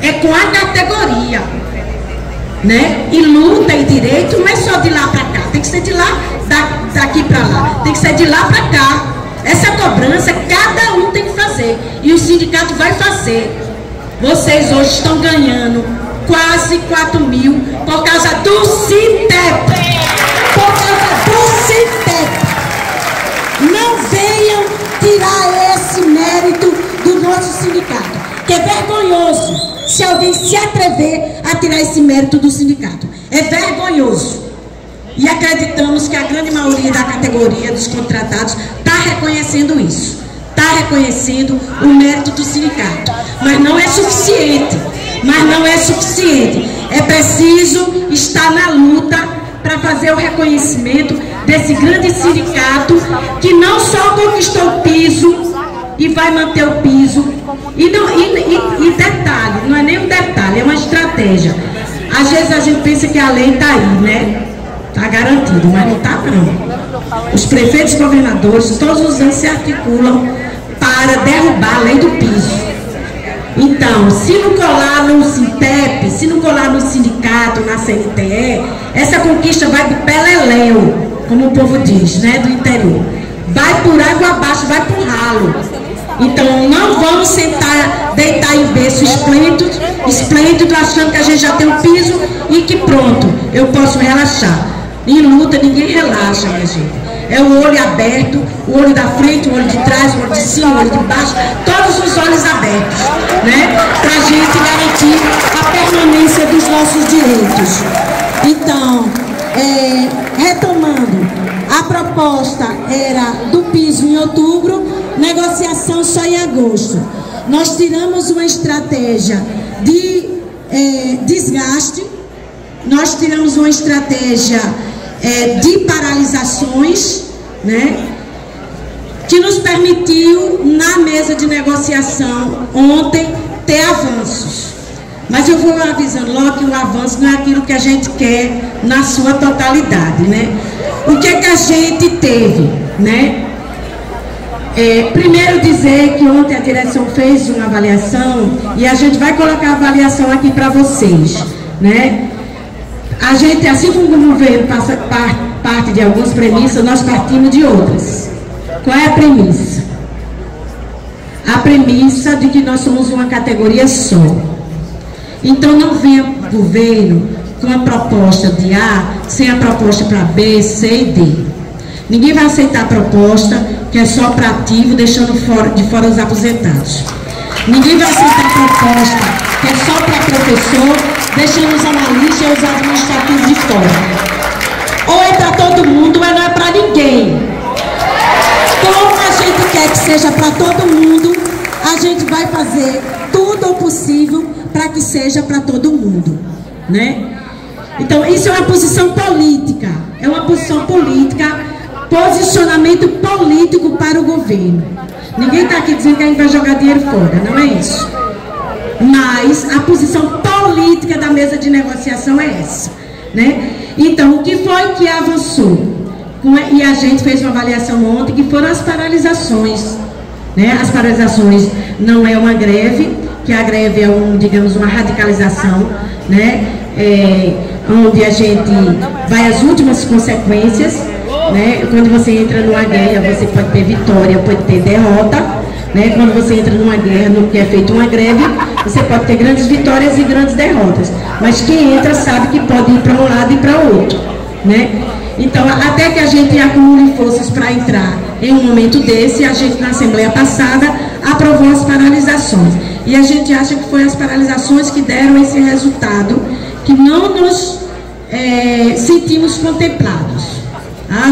é com a categoria, né? E luta e direito não é só de lá para cá, tem que ser de lá, daqui para lá, tem que ser de lá para cá. Essa cobrança cada um tem que fazer e o sindicato vai fazer. Vocês hoje estão ganhando quase 4.000 por causa do Sintep. Por causa do Sintep. Não venham tirar esse mérito do nosso sindicato, que é vergonhoso se alguém se atrever a tirar esse mérito do sindicato. É vergonhoso. E acreditamos que a grande maioria da categoria dos contratados está reconhecendo isso. Está reconhecendo o mérito do sindicato. Mas não é suficiente. É preciso estar na luta para fazer o reconhecimento desse grande sindicato que não só conquistou o piso e vai manter o piso. E detalhe, não é nem um detalhe, é uma estratégia. Às vezes a gente pensa que a lei está aí, né? Está garantido, mas não está não. Os prefeitos, governadores, todos os anos se articulam para derrubar a lei do piso. Então, se não colar no Sintep, se não colar no sindicato, na CNTE, essa conquista vai do peleléu, como o povo diz, né, do interior. Vai por água abaixo, vai por ralo. Então, não vamos sentar, deitar em berço esplêndido, achando que a gente já tem um piso e que pronto, eu posso relaxar. Em luta, ninguém relaxa, minha gente. É o olho aberto, o olho da frente, o olho de trás, o olho de cima, o olho de baixo, todos os olhos abertos, né? Para a gente garantir a permanência dos nossos direitos. Então, retomando, a proposta era do piso em outubro, negociação só em agosto. Nós tiramos uma estratégia de desgaste, nós tiramos uma estratégia de paralisações, né, que nos permitiu, na mesa de negociação ontem, ter avanços. Mas eu vou avisando logo que o avanço não é aquilo que a gente quer na sua totalidade, né? O que é que a gente teve, né? Primeiro dizer que ontem a direção fez uma avaliação e a gente vai colocar a avaliação aqui para vocês, né? A gente, assim como o governo parte de algumas premissas, nós partimos de outras. Qual é a premissa? A premissa de que nós somos uma categoria só. Então não venha o governo com a proposta de A sem a proposta para B, C e D. Ninguém vai aceitar a proposta que é só para ativo, deixando de fora os aposentados. Ninguém vai aceitar a proposta que é só para professor, deixando os analistas e os administrativos de fora. Ou é para todo mundo, ou não é para ninguém. Como a gente quer que seja para todo mundo, a gente vai fazer tudo o possível para que seja para todo mundo, né? Então, isso é uma posição política, posicionamento político para o governo. Ninguém está aqui dizendo que a gente vai jogar dinheiro fora, não é isso. Mas a posição política da mesa de negociação é essa, né? Então, o que foi que avançou? E a gente fez uma avaliação ontem, que foram as paralisações, né? As paralisações não é uma greve, que a greve é digamos, uma radicalização, né? Onde a gente vai às últimas consequências, né? Quando você entra numa guerra, você pode ter vitória, pode ter derrota, né? Quando você entra numa guerra, no que é feito uma greve, você pode ter grandes vitórias e grandes derrotas, mas quem entra sabe que pode ir para um lado e para o outro, né? Então, até que a gente acumule forças para entrar em um momento desse, a gente na Assembleia passada aprovou as paralisações, e a gente acha que foi as paralisações que deram esse resultado, que não nos sentimos contemplados.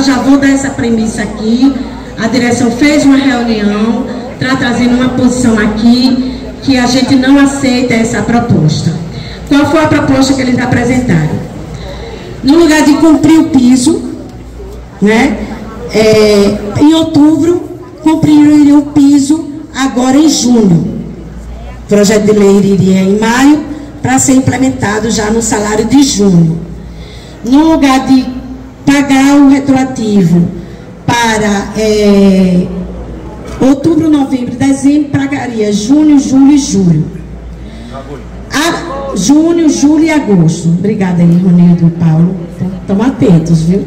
Já vou dar essa premissa aqui. A direção fez uma reunião, está trazendo uma posição aqui, que a gente não aceita essa proposta. Qual foi a proposta que eles apresentaram? No lugar de cumprir o piso, né, em outubro, cumpriria o piso agora em junho. O projeto de lei iria em maio, para ser implementado já no salário de junho. No lugar de pagar o retroativo para outubro, novembro e dezembro, pagaria junho, julho e julho. Junho, julho e agosto. Obrigada aí, Ronildo e Paulo. Estão atentos, viu?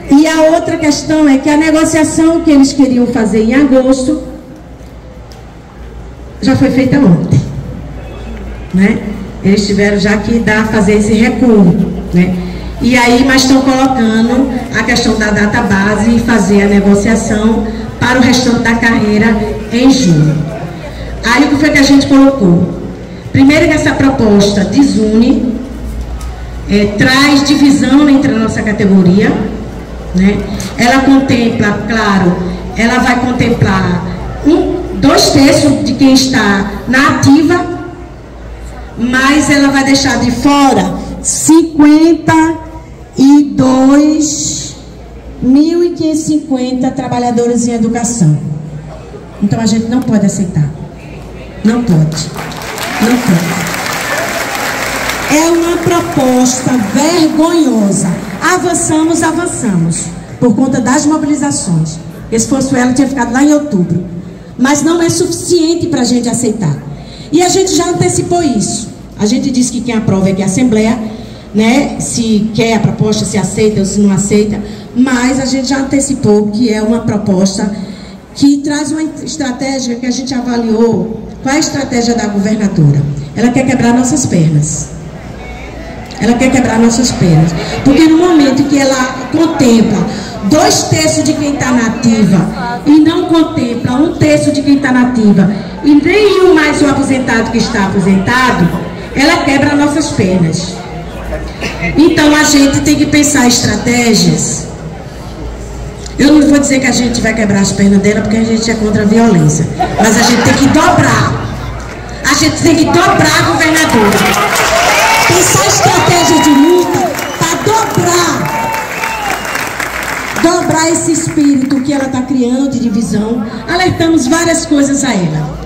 E a outra questão é que a negociação que eles queriam fazer em agosto já foi feita ontem, né? Eles tiveram já que fazer esse recuo, né? E aí, mas estão colocando a questão da data base e fazer a negociação para o restante da carreira em junho. Aí o que foi que a gente colocou? Primeiro que essa proposta desune, traz divisão entre a nossa categoria, né? Ela contempla, claro, ela vai contemplar 2/3 de quem está na ativa, mas ela vai deixar de fora 52.550 trabalhadores em educação. Então a gente não pode aceitar. Não pode. Não pode. É uma proposta vergonhosa. Avançamos, por conta das mobilizações. Se fosse ela, tinha ficado lá em outubro. Mas não é suficiente para a gente aceitar. E a gente já antecipou isso. A gente disse que quem aprova é que a Assembleia, né, se quer a proposta, se aceita ou se não aceita, mas a gente já antecipou que é uma proposta que traz uma estratégia que a gente avaliou. Qual é a estratégia da governadora? Ela quer quebrar nossas pernas. Ela quer quebrar nossas pernas. Porque no momento que ela contempla 2/3 de quem está na ativa e não contempla 1/3 de quem está na ativa e nem mais o aposentado que está aposentado, ela quebra nossas pernas. Então a gente tem que pensar estratégias. Eu não vou dizer que a gente vai quebrar as pernas dela, porque a gente é contra a violência, mas a gente tem que dobrar. A gente tem que dobrar a governadora. Pensar estratégia de luta para dobrar esse espírito que ela está criando de divisão. Alertamos várias coisas a ela.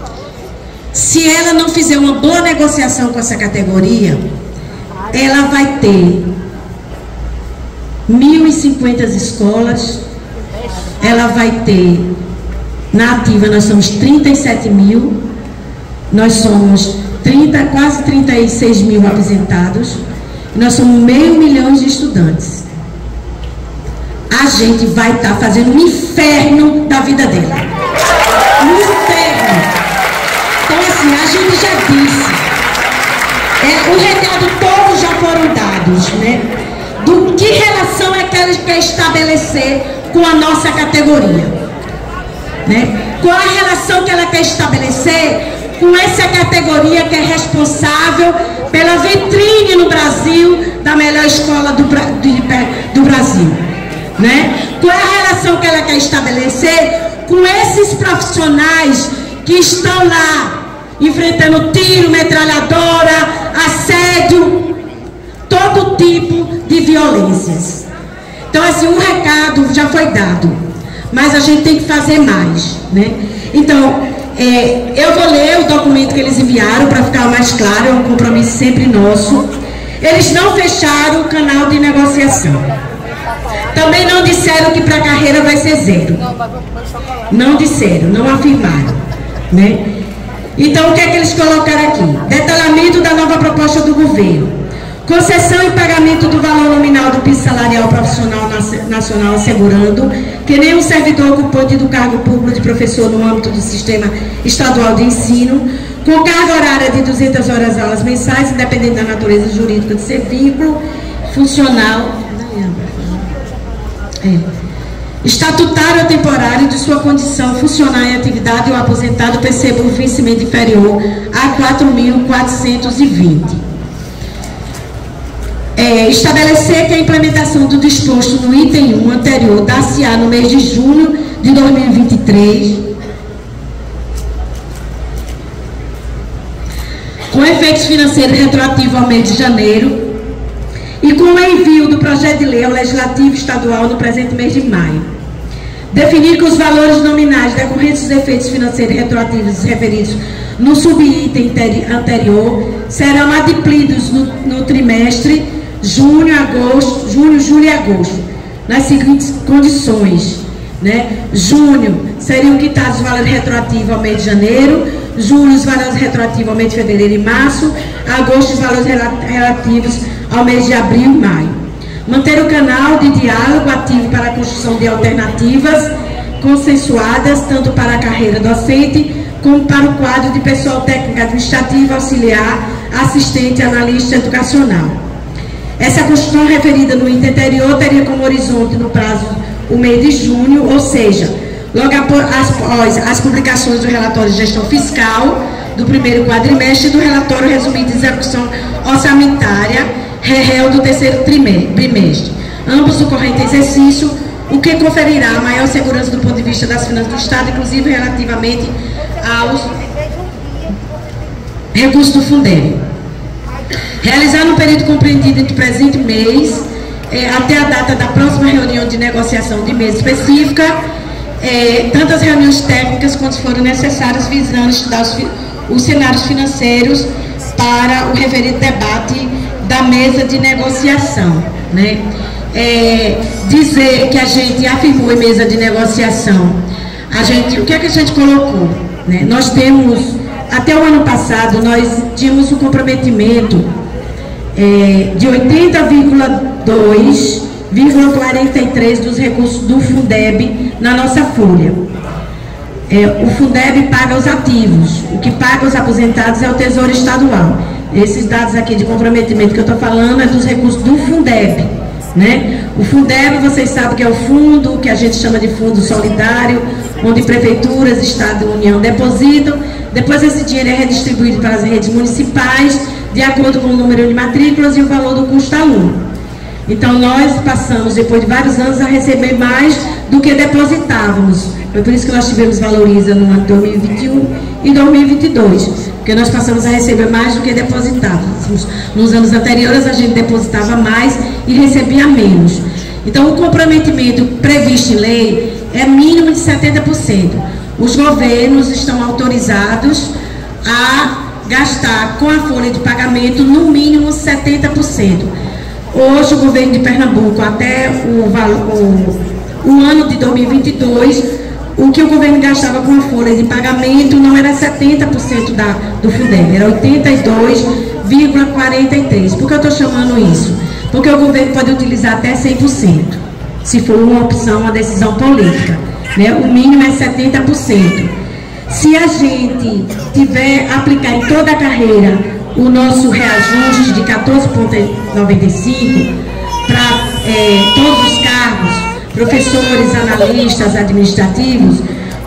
Se ela não fizer uma boa negociação com essa categoria, ela vai ter 1.050 escolas, ela vai ter, na ativa nós somos 37.000, nós somos quase 36.000 aposentados, Nós somos 500 mil de estudantes. A gente vai estar fazendo um inferno da vida dela. Um inferno. Então, assim, a gente já disse. O recado todos já foram dados, né? Do que relação é que ela quer estabelecer com a nossa categoria, né? Qual a relação que ela quer estabelecer com essa categoria que é responsável pela vitrine no Brasil da melhor escola do Brasil, né? Qual é a relação que ela quer estabelecer com esses profissionais que estão lá enfrentando tiro, metralhadora, assédio, todo tipo de violências? Então, assim, o recado já foi dado, mas a gente tem que fazer mais, né? Então, eu vou ler o documento que eles enviaram para ficar mais claro, é um compromisso sempre nosso. Eles não fecharam o canal de negociação. Também não disseram que para a carreira vai ser zero. Não disseram, não afirmaram, né? Então, o que é que eles colocaram aqui? Detalhamento da nova proposta do governo. Concessão e pagamento do valor nominal do piso salarial profissional nacional, assegurando que nenhum servidor ocupante do cargo público de professor no âmbito do sistema estadual de ensino, com carga horária de 200 horas aulas mensais, independente da natureza jurídica de ser vínculo funcional, estatutário ou temporário de sua condição funcional em atividade ou aposentado, perceba um vencimento inferior a 4.420. Estabelecer que a implementação do disposto no item 1 anterior dar-se-á no mês de junho de 2023, com efeitos financeiros retroativos ao mês de janeiro, e com o envio do projeto de lei ao Legislativo Estadual no presente mês de maio. Definir que os valores nominais decorrentes dos efeitos financeiros retroativos referidos no subitem anterior serão adimplidos no trimestre junho, julho e agosto, nas seguintes condições, né? Junho seriam quitados os valores retroativos ao mês de janeiro, julho os valores retroativos ao mês de fevereiro e março, agosto os valores relativos ao mês de abril e maio. Manter o canal de diálogo ativo para a construção de alternativas consensuadas, tanto para a carreira docente, como para o quadro de pessoal técnico administrativo, auxiliar, assistente, analista educacional. Essa construção referida no item anterior teria como horizonte no prazo o mês de junho, ou seja, logo após as publicações do relatório de gestão fiscal do primeiro quadrimestre e do relatório resumido de execução orçamentária REL do terceiro trimestre, ambos do corrente exercício, o que conferirá maior segurança do ponto de vista das finanças do Estado, inclusive relativamente aos recursos do Fundeb. Realizar no período compreendido entre o presente mês até a data da próxima reunião de negociação de mês específica, tantas reuniões técnicas quanto forem necessárias, visando estudar os cenários financeiros para o referido debate da mesa de negociação, né? Dizer que a gente afirmou em mesa de negociação, o que é que a gente colocou, né? Nós temos, até o ano passado, nós tínhamos um comprometimento de 80,2,43 dos recursos do Fundeb na nossa folha. O Fundeb paga os ativos, o que paga os aposentados é o Tesouro Estadual. Esses dados aqui de comprometimento que eu estou falando é dos recursos do Fundeb, né? O Fundeb, vocês sabem que é o fundo que a gente chama de fundo solidário, onde prefeituras, Estado e União depositam. Depois esse dinheiro é redistribuído para as redes municipais, de acordo com o número de matrículas e o valor do custo aluno. Então nós passamos, depois de vários anos, a receber mais do que depositávamos. Foi por isso que nós tivemos Valoriza no ano de 2021 e 2022, porque nós passamos a receber mais do que depositávamos. Nos anos anteriores a gente depositava mais e recebia menos. Então o comprometimento previsto em lei é mínimo de 70%. Os governos estão autorizados a gastar com a folha de pagamento no mínimo 70%. Hoje o governo de Pernambuco, até o ano de 2022, o que o governo gastava com a folha de pagamento não era 70% do Fundeb, era 82,2%. 1,43. Por que eu estou chamando isso? Porque o governo pode utilizar até 100%, se for uma opção, uma decisão política, né? O mínimo é 70%. Se a gente tiver aplicar em toda a carreira o nosso reajuste de 14,95 para todos os cargos, professores, analistas, administrativos,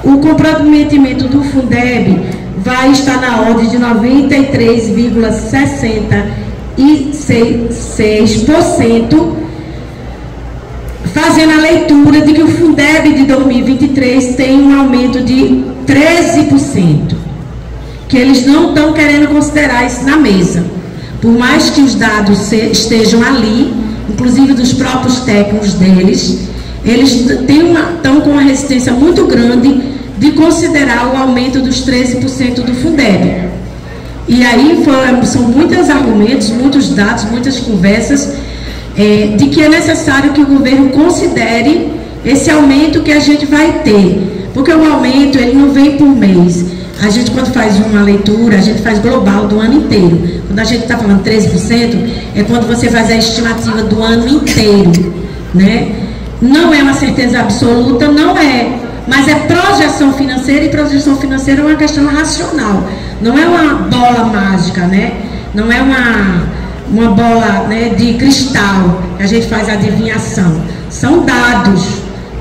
o comprometimento do Fundeb vai estar na ordem de 93,66%, fazendo a leitura de que o Fundeb de 2023 tem um aumento de 13%, que eles não estão querendo considerar isso na mesa. Por mais que os dados estejam ali, inclusive dos próprios técnicos deles, eles estão com uma resistência muito grande de considerar o aumento dos 13% do Fundeb. E aí são muitos argumentos, muitos dados, muitas conversas, de que é necessário que o governo considere esse aumento que a gente vai ter, porque o aumento ele não vem por mês. A gente, quando faz uma leitura, a gente faz global do ano inteiro. Quando a gente está falando 13%, é quando você faz a estimativa do ano inteiro, né? Não é uma certeza absoluta, não é, mas é projeção financeira, e projeção financeira é uma questão racional, não é uma bola mágica, né? Não é uma bola, né, de cristal que a gente faz adivinhação. São dados,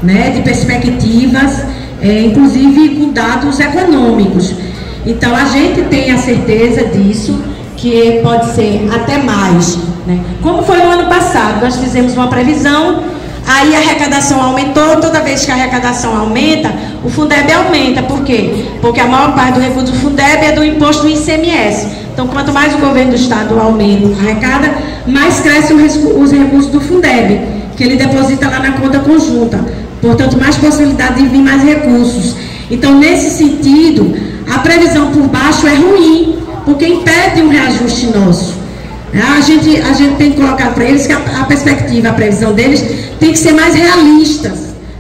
né, de perspectivas, inclusive com dados econômicos. Então a gente tem a certeza disso, que pode ser até mais, né? Como foi no ano passado, nós fizemos uma previsão, aí a arrecadação aumentou. Toda vez que a arrecadação aumenta, o Fundeb aumenta. Por quê? Porque a maior parte do recurso do Fundeb é do imposto do ICMS. Então, quanto mais o governo do estado aumenta, arrecada, mais crescem os recursos do Fundeb, que ele deposita lá na conta conjunta. Portanto, mais possibilidade de vir mais recursos. Então, nesse sentido, a previsão por baixo é ruim, porque impede um reajuste nosso. A gente tem que colocar para eles que a perspectiva, a previsão deles tem que ser mais realista,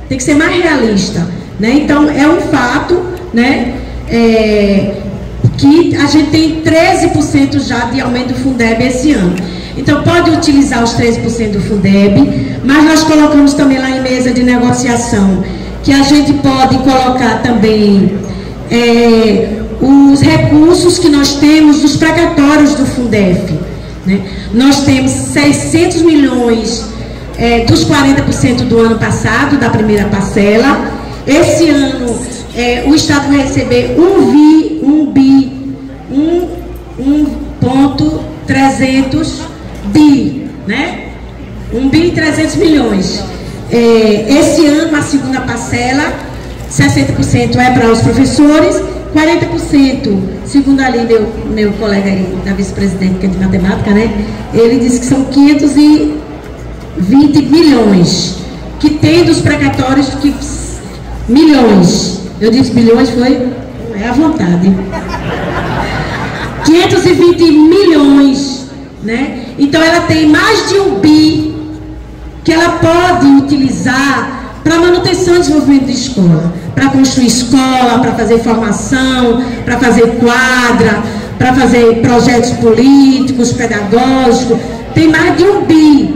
tem que ser mais realista, né? Então, é um fato, né, que a gente tem 13% já de aumento do Fundeb esse ano. Então, pode utilizar os 13% do Fundeb, mas nós colocamos também lá em mesa de negociação que a gente pode colocar também os recursos que nós temos dos precatórios do Fundef, né? Nós temos 600 milhões dos 40% do ano passado, da primeira parcela. Esse ano o Estado vai receber 1,3 bi, né? 1,3 bilhões. Esse ano, a segunda parcela, 60% é para os professores, 40%, segundo ali meu colega aí, da vice-presidente, que é de matemática, né? Ele disse que são 520 milhões, que tem dos precatórios, que milhões. Eu disse bilhões, foi? É à vontade. 520 milhões, né? Então ela tem mais de 1 bi que ela pode utilizar para manutenção e desenvolvimento de escola, para construir escola, para fazer formação, para fazer quadra, para fazer projetos políticos, pedagógicos. Tem mais de 1 bi.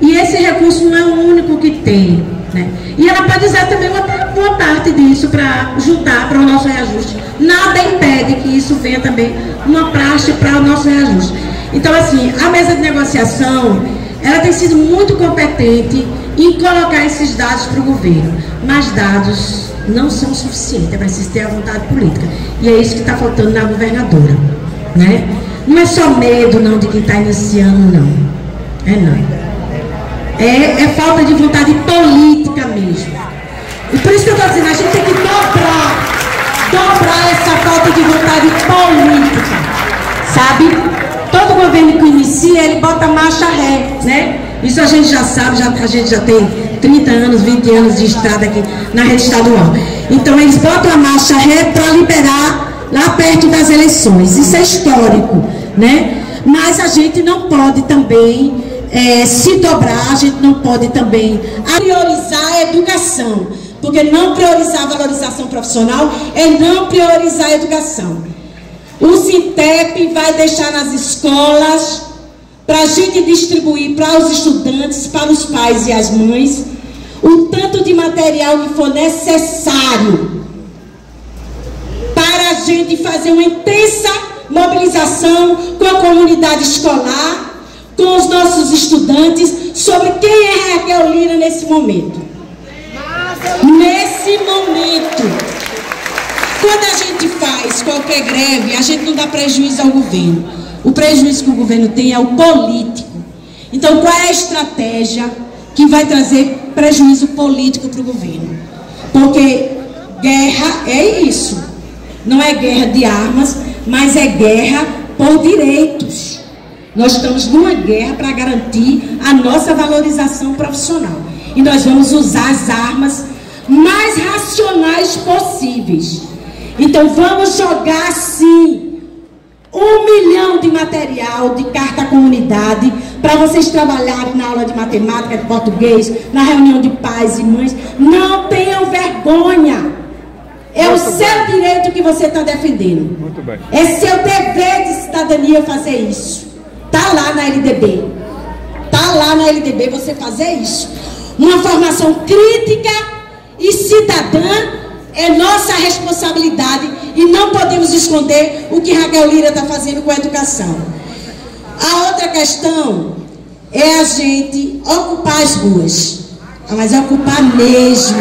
E esse recurso não é o único que tem, né? E ela pode usar também uma parte disso para juntar para o nosso reajuste. Nada impede que isso venha também uma praxe para o nosso reajuste. Então, assim, a mesa de negociação, ela tem sido muito competente em colocar esses dados para o governo, mas dados não são suficientes, é preciso ter a vontade política. E é isso que está faltando na governadora, né? Não é só medo, não, de quem está iniciando, não. Não. É falta de vontade política mesmo. E por isso que eu estou dizendo, a gente tem que dobrar essa falta de vontade política, sabe? Todo governo que inicia, ele bota marcha ré, né? Isso a gente já sabe, a gente já tem 30 anos, 20 anos de estrada aqui na rede estadual. Então eles botam a marcha ré para liberar lá perto das eleições. Isso é histórico, né? Mas a gente não pode também se dobrar, a gente não pode também priorizar a educação, porque não priorizar a valorização profissional é não priorizar a educação. O Sintep vai deixar nas escolas para a gente distribuir para os estudantes, para os pais e as mães, o tanto de material que for necessário para a gente fazer uma intensa mobilização com a comunidade escolar, com os nossos estudantes, sobre quem é Raquel Lira nesse momento. Nesse momento, quando a gente faz qualquer greve, a gente não dá prejuízo ao governo. O prejuízo que o governo tem é o político. Então, qual é a estratégia que vai trazer prejuízo político para o governo? Porque guerra é isso. Não é guerra de armas, mas é guerra por direitos. Nós estamos numa guerra para garantir a nossa valorização profissional. E nós vamos usar as armas mais racionais possíveis. Então vamos jogar sim 1 milhão de material de carta à comunidade para vocês trabalharem na aula de matemática, de português, na reunião de pais e mães. Não tenham vergonha. É o seu direito que você está defendendo. Muito bem. É seu dever de cidadania fazer isso. Está lá na LDB. Está lá na LDB você fazer isso. Uma formação crítica e cidadã é nossa responsabilidade e não podemos esconder o que Raquel Lira está fazendo com a educação. A outra questão é a gente ocupar as ruas. Mas ocupar mesmo.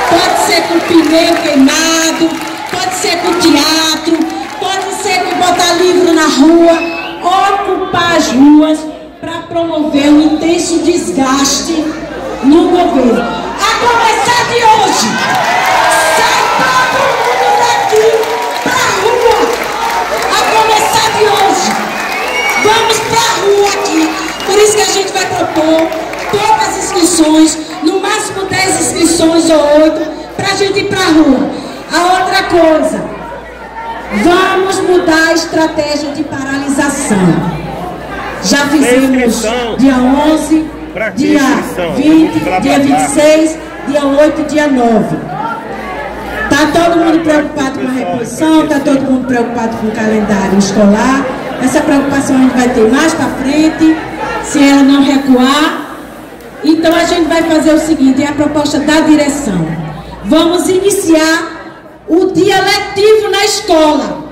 Pode ser com pneu queimado, pode ser com teatro, pode ser com botar livro na rua. Ocupar as ruas para promover um intenso desgaste no governo. A começar de hoje, sai todo mundo daqui para a rua. A começar de hoje, vamos para a rua aqui. Por isso que a gente vai propor poucas inscrições, no máximo 10 inscrições ou 8, para a gente ir para a rua. A outra coisa, vamos mudar a estratégia de paralisação. Já fizemos dia 11, dia 20, dia 26, dia 8 e dia 9. Está todo mundo preocupado com a reposição, está todo mundo preocupado com o calendário escolar. Essa preocupação a gente vai ter mais para frente, se ela não recuar. Então a gente vai fazer o seguinte, é a proposta da direção. Vamos iniciar o dia letivo na escola.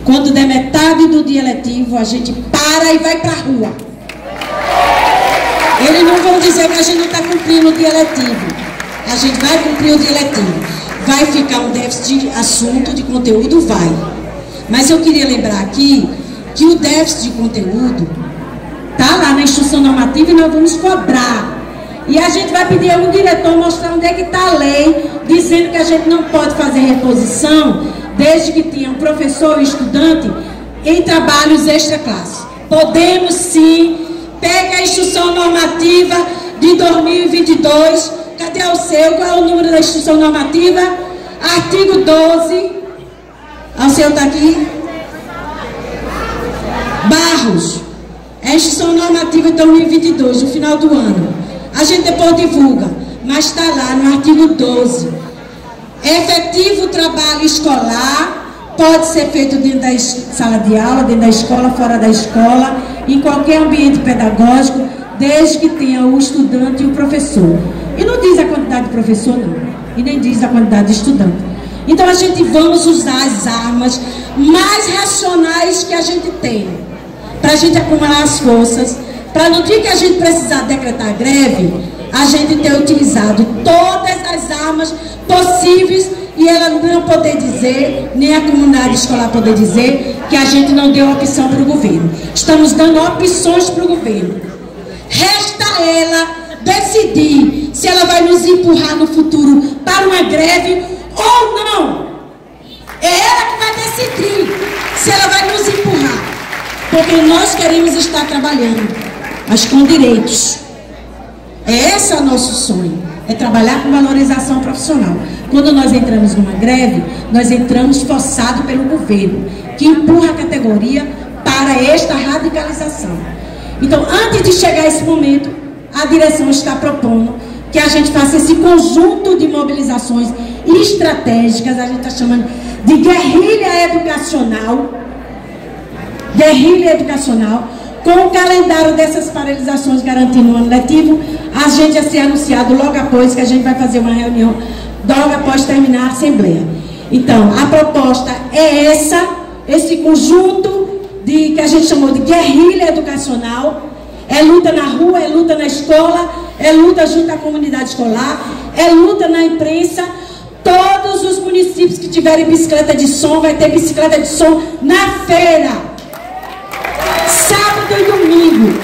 Quando der metade do dia letivo, a gente para e vai para a rua. Eles não vão dizer que a gente não está cumprindo o dia letivo. A gente vai cumprir o dia letivo. Vai ficar um déficit de assunto, de conteúdo, vai. Mas eu queria lembrar aqui que o déficit de conteúdo está lá na instrução normativa e nós vamos cobrar. E a gente vai pedir a um diretor mostrar onde é que está a lei, dizendo que a gente não pode fazer reposição desde que tenha um professor e estudante em trabalhos extra-classe. Podemos sim. Pega a instrução normativa de 2022. Cadê o seu? Qual é o número da instrução normativa? Artigo 12. O seu está aqui? Barros. É a instrução normativa de 2022, no final do ano. A gente depois divulga, mas está lá no artigo 12. Efetivo trabalho escolar pode ser feito dentro da sala de aula, dentro da escola, fora da escola, em qualquer ambiente pedagógico, desde que tenha o estudante e o professor. E não diz a quantidade de professor, não. E nem diz a quantidade de estudante. Então a gente vamos usar as armas mais racionais que a gente tem, para a gente acumular as forças, para no dia que a gente precisar decretar greve, a gente ter utilizado todas as armas possíveis e ela não poder dizer, nem a comunidade escolar poder dizer, que a gente não deu opção para o governo. Estamos dando opções para o governo. Resta ela decidir se ela vai nos empurrar no futuro para uma greve ou não. É ela que vai decidir se ela vai nos empurrar. Porque nós queremos estar trabalhando, mas com direitos. Esse é o nosso sonho, é trabalhar com valorização profissional. Quando nós entramos numa greve, nós entramos forçado pelo governo, que empurra a categoria para esta radicalização. Então, antes de chegar esse momento, a direção está propondo que a gente faça esse conjunto de mobilizações estratégicas, a gente está chamando de guerrilha educacional, com o calendário dessas paralisações garantindo o ano letivo. A gente ia ser anunciado logo após, que a gente vai fazer uma reunião logo após terminar a Assembleia. Então, a proposta é esse conjunto que a gente chamou de guerrilha educacional. É luta na rua, é luta na escola, é luta junto à comunidade escolar, é luta na imprensa. Todos os municípios que tiverem bicicleta de som, vai ter bicicleta de som na feira. Sábado e domingo.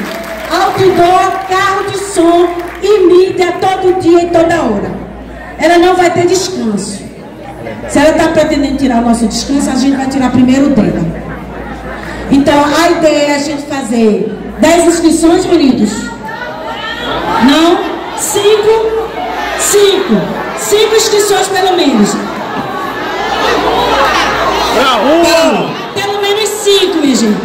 Outdoor, carro de som e mídia todo dia e toda hora. Ela não vai ter descanso. Se ela está pretendendo tirar o nosso descanso, a gente vai tirar primeiro dela. Então, a ideia é a gente fazer 10 inscrições, unidos? Não? 5 inscrições pelo menos. Pelo menos 5, minha gente.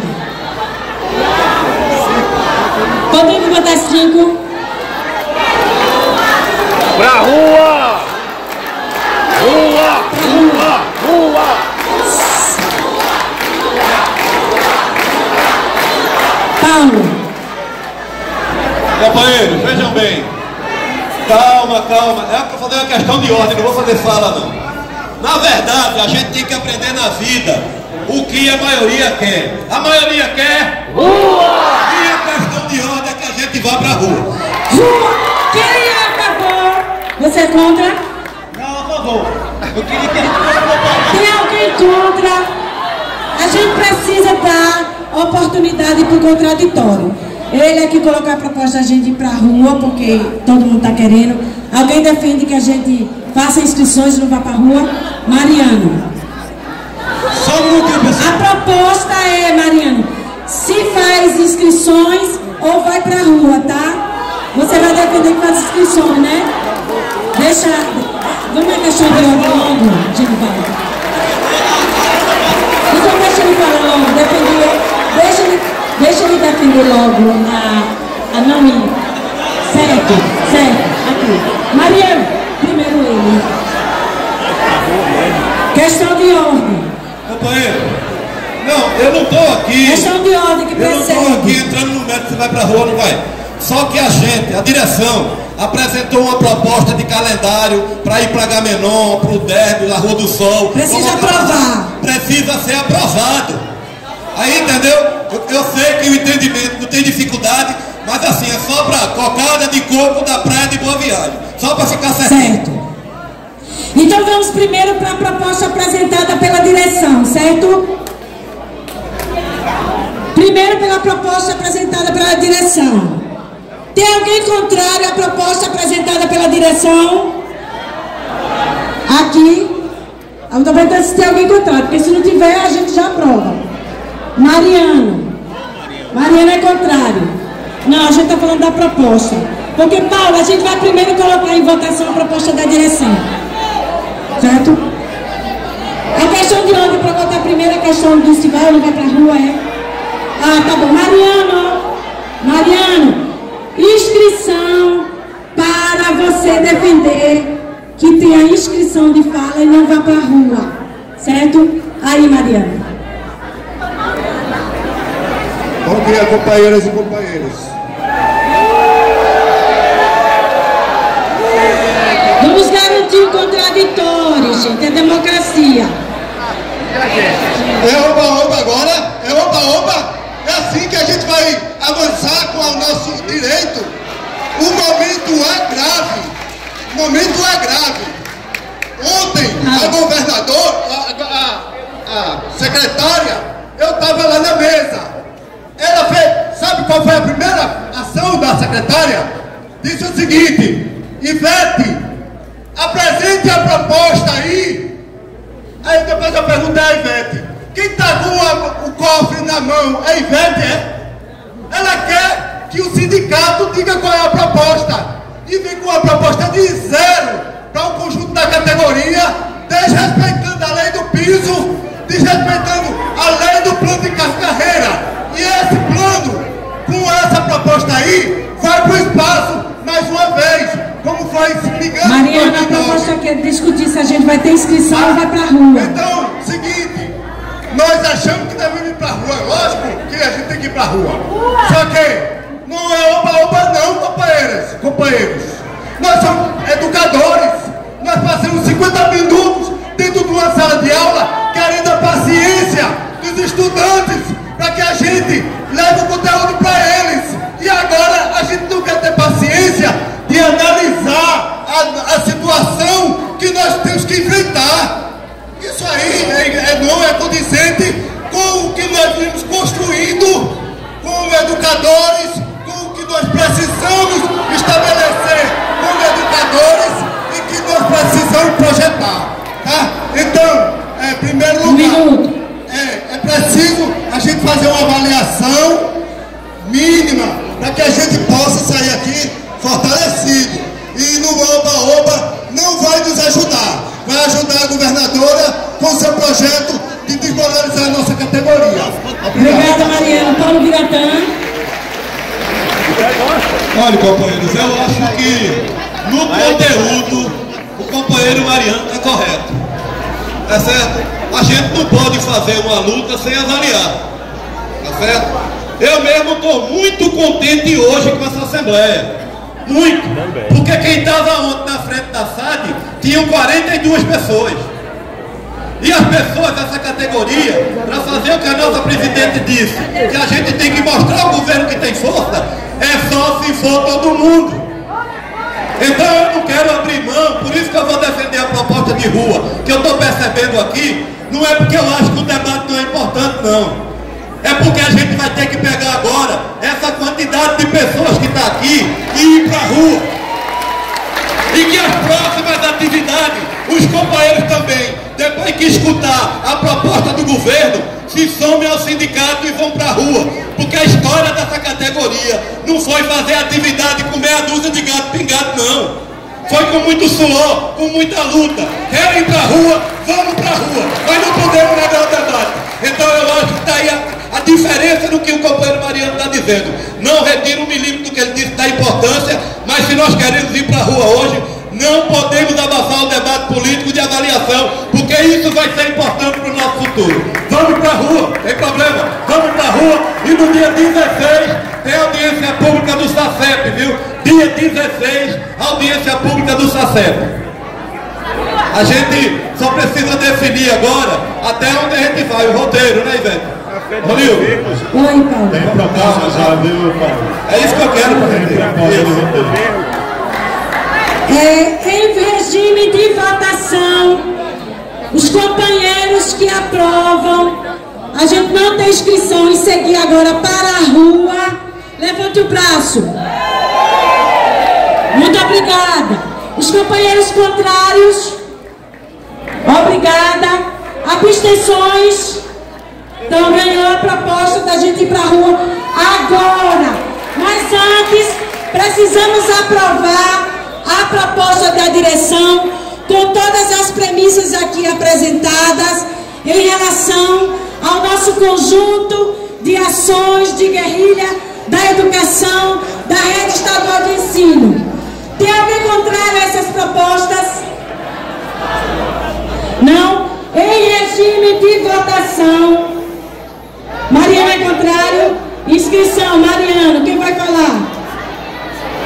Podemos botar 5? Pra rua! Paulo. Companheiros, vejam bem. Calma. É para fazer uma questão de ordem, não vou fazer fala não. Na verdade, a gente tem que aprender na vida o que a maioria quer. A maioria quer rua! E a questão de ordem é que a gente vá pra rua. Rua! Quem é a favor? Você é contra? Não, a favor. Eu queria que Tem alguém contra? A gente precisa dar oportunidade para o contraditório. Ele é que colocou a proposta da gente ir para a rua, porque todo mundo está querendo. Alguém defende que a gente faça inscrições e não vá para a rua? Mariano. Só um minutinho, pessoal. A proposta é, Mariano, se faz inscrições ou vai para a rua, tá? Você vai defender que faz inscrições, né? Vamos a questão de ordem logo, Genivaldo. Então deixa ele falar logo, deixa ele defender logo a não ir. Certo, aqui. Mariano, primeiro ele. Questão de ordem. Companheiro, não, eu não estou aqui. Questão de ordem que precede. Eu não estou aqui entrando no mérito se vai pra rua ou não vai. Só que a direção, apresentou uma proposta de calendário para ir para Agamenon, para o Derby, na Rua do Sol. Precisa aprovar. Precisa ser aprovado. Aí, entendeu? Eu sei que o entendimento não tem dificuldade, mas assim, é só para cocada de coco da praia de Boa Viagem. Só para ficar certinho. Certo. Então vamos primeiro para a proposta apresentada pela direção, certo? Primeiro pela proposta apresentada pela direção. Tem alguém contrário à proposta apresentada pela direção? Aqui. Eu estou perguntando se tem alguém contrário, porque se não tiver, a gente já aprova. Mariano é contrário. Não, a gente está falando da proposta. Porque, Paulo, a gente vai primeiro colocar em votação a proposta da direção. Certo? A questão de ordem para votar primeiro, a questão do se vai ou não vai para a rua é... Ah, tá bom. Mariano, inscrição para você defender que tem a inscrição de fala e não vá para a rua. Certo? Aí, Mariano. Bom dia, companheiras e companheiros. Vamos garantir o contraditório, gente. É democracia. É oba-oba agora? É oba-oba? É assim que a gente vai avançar com o nosso direito? O momento é grave. Ontem, a governadora, a secretária, eu estava lá na mesa. Ela fez, sabe qual foi a primeira ação da secretária? Disse o seguinte: Ivete, apresente a proposta aí. Aí depois eu perguntei a Ivete: quem está com o cofre na mão é Ivete, é? Ela quer que o sindicato diga qual é a proposta. E vem com uma proposta de 0 para o conjunto da categoria, desrespeitando a lei do piso, desrespeitando a lei do plano de carreira. E esse plano, com essa proposta aí, vai para o espaço mais uma vez, como foi vai se ligando. Mariana, a proposta que é discutir se a gente vai ter inscrição ou vai pra rua. Então, seguinte, nós achamos que devemos ir pra rua. Lógico que a gente tem que ir pra rua. Só que não é oba-oba não, companheiros. Nós somos educadores. Nós passamos 50 minutos dentro de uma sala de aula querendo a paciência dos estudantes para que a gente leve o conteúdo para eles. E agora a gente não quer ter paciência de analisar a situação que nós temos que enfrentar. Isso aí não é condizente com o que nós vimos construindo como educadores, com o que nós precisamos estabelecer como educadores e que nós precisamos projetar. Tá? Então, em primeiro lugar, é preciso a gente fazer uma avaliação mínima para que a gente possa sair aqui fortalecido. E no oba-oba não vai nos ajudar. Vai ajudar a governadora com seu projeto de desvalorizar a nossa categoria. Obrigada, Mariana. Paulo Biratã. Olha, companheiros, eu acho que no conteúdo o companheiro Mariano está correto. Tá certo? A gente não pode fazer uma luta sem avaliar. Tá certo? Eu mesmo estou muito contente hoje com essa Assembleia. Muito. Porque quem estava ontem na frente da SAD tinham 42 pessoas. E as pessoas dessa categoria, para fazer o que a nossa presidente disse, que a gente tem que mostrar ao governo que tem força, é só se for todo mundo. Então eu não quero abrir mão, por isso que eu vou defender a proposta de rua, que eu estou percebendo aqui, não é porque eu acho que o debate não é importante, não. É porque a gente vai ter que pegar agora essa quantidade de pessoas que está aqui e ir para a rua. E que as próximas atividades, os companheiros também, depois que escutar a proposta do governo, se somem ao sindicato e vão para a rua. Porque a história dessa categoria não foi fazer atividade com meia dúzia de gato pingado, não. Foi com muito suor, com muita luta. Querem ir para a rua, vamos para a rua. Mas não podemos negar o debate. Então eu acho que está aí a diferença do que o companheiro Mariano está dizendo. Não retiro um milímetro do que ele disse da importância, mas se nós queremos ir para a rua hoje, não podemos abafar o debate político de avaliação, porque isso vai ser importante para o nosso futuro. Vamos para a rua, tem problema, vamos para a rua, e no dia 16 tem audiência pública do SACEP, viu? Dia 16, audiência pública do SACEP. A gente só precisa definir agora até onde a gente vai, o roteiro, né, Ivete? Rodrigo? Oi, Paulo. Tem proposta já, viu, Paulo? É isso que eu quero para gente. Em regime de votação, os companheiros que aprovam, a gente não tem inscrição em seguir agora para a rua, levante o braço. Muito obrigada. Os companheiros contrários, obrigada. Abstenções. Então ganhou a proposta da gente ir para a rua agora. Mas antes, precisamos aprovar a proposta da direção com todas as premissas aqui apresentadas em relação ao nosso conjunto de ações de guerrilha da educação da rede estadual de ensino. Tem alguém contrário a essas propostas? Não? Em regime de votação. Mariano é contrário? Inscrição, Mariano, quem vai falar?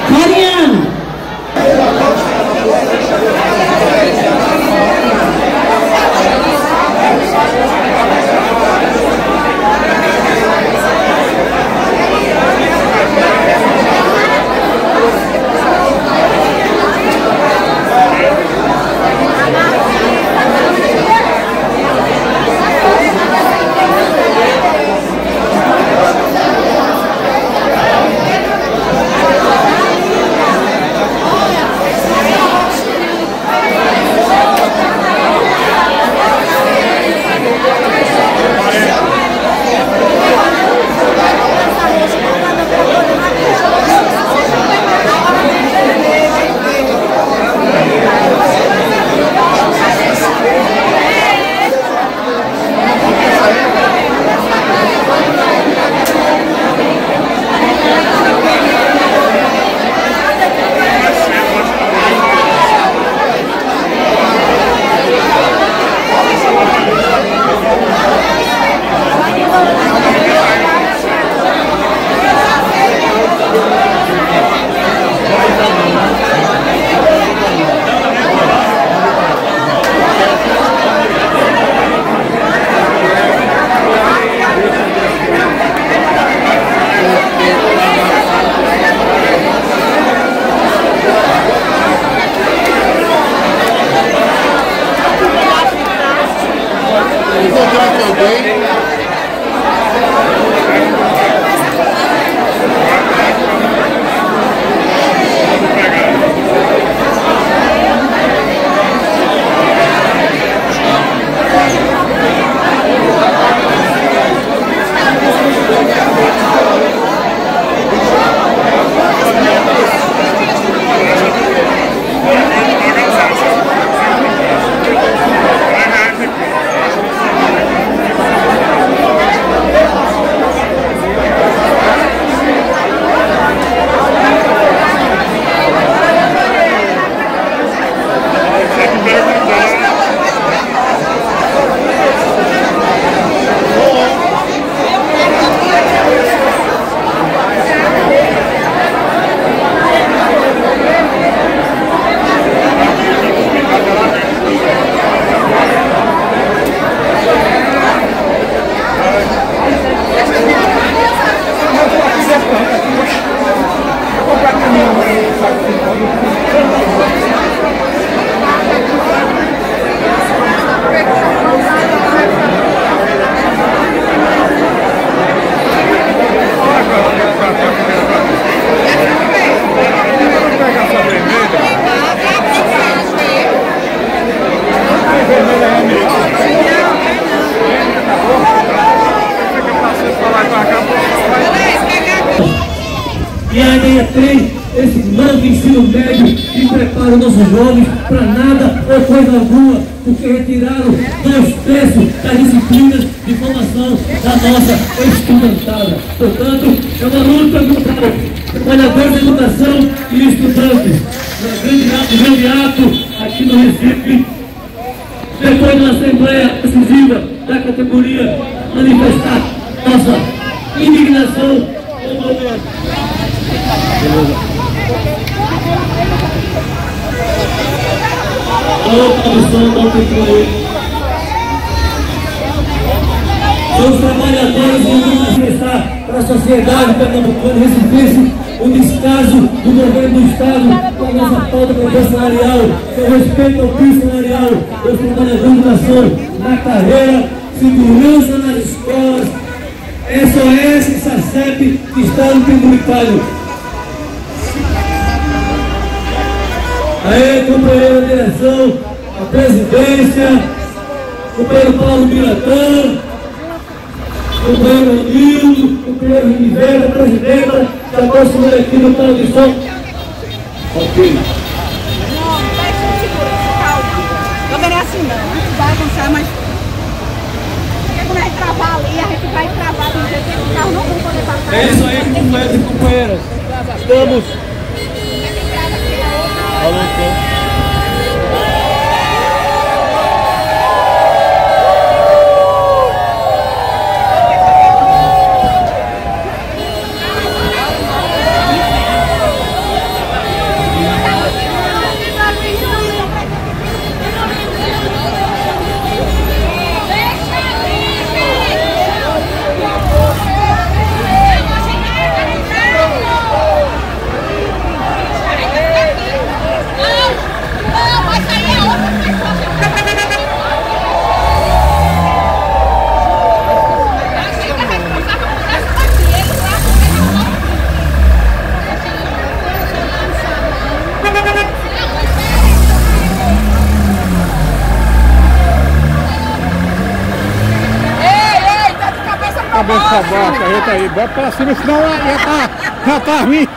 Mariano. os nossos jovens para nada ou coisa alguma, porque retiraram 2/3 das disciplinas de formação da nossa estudantada. Portanto, é uma luta contra trabalhadores da educação e estudantes. Um grande ato aqui no Recife, depois da Assembleia Decisiva da categoria, manifestar nossa indignação com o governo. A outra opção não tem aí. São os trabalhadores que vão manifestar para a sociedade pernambucana recifense o descaso do governo do Estado com a nossa pauta salarial, com respeito ao piso salarial dos trabalhadores de educação na carreira, segurança nas escolas, SOS, SACEP, Estado Tributário. Aí, companheiro da direção, a presidência, companheiro Paulo Miratã, companheiro Nildo, companheiro Rivera, presidenta, já posso ver aqui no tal de som. Ok. Não, deixa eu segurar, calma. Eu verei assim não vai avançar, mas porque quando a gente travar ali, a gente vai travar do jeito que o carro não vai poder passar. É isso aí, companheiros e companheiras. Estamos. Cabeça pra baixo, aí, bota pra cima, senão já tá ruim.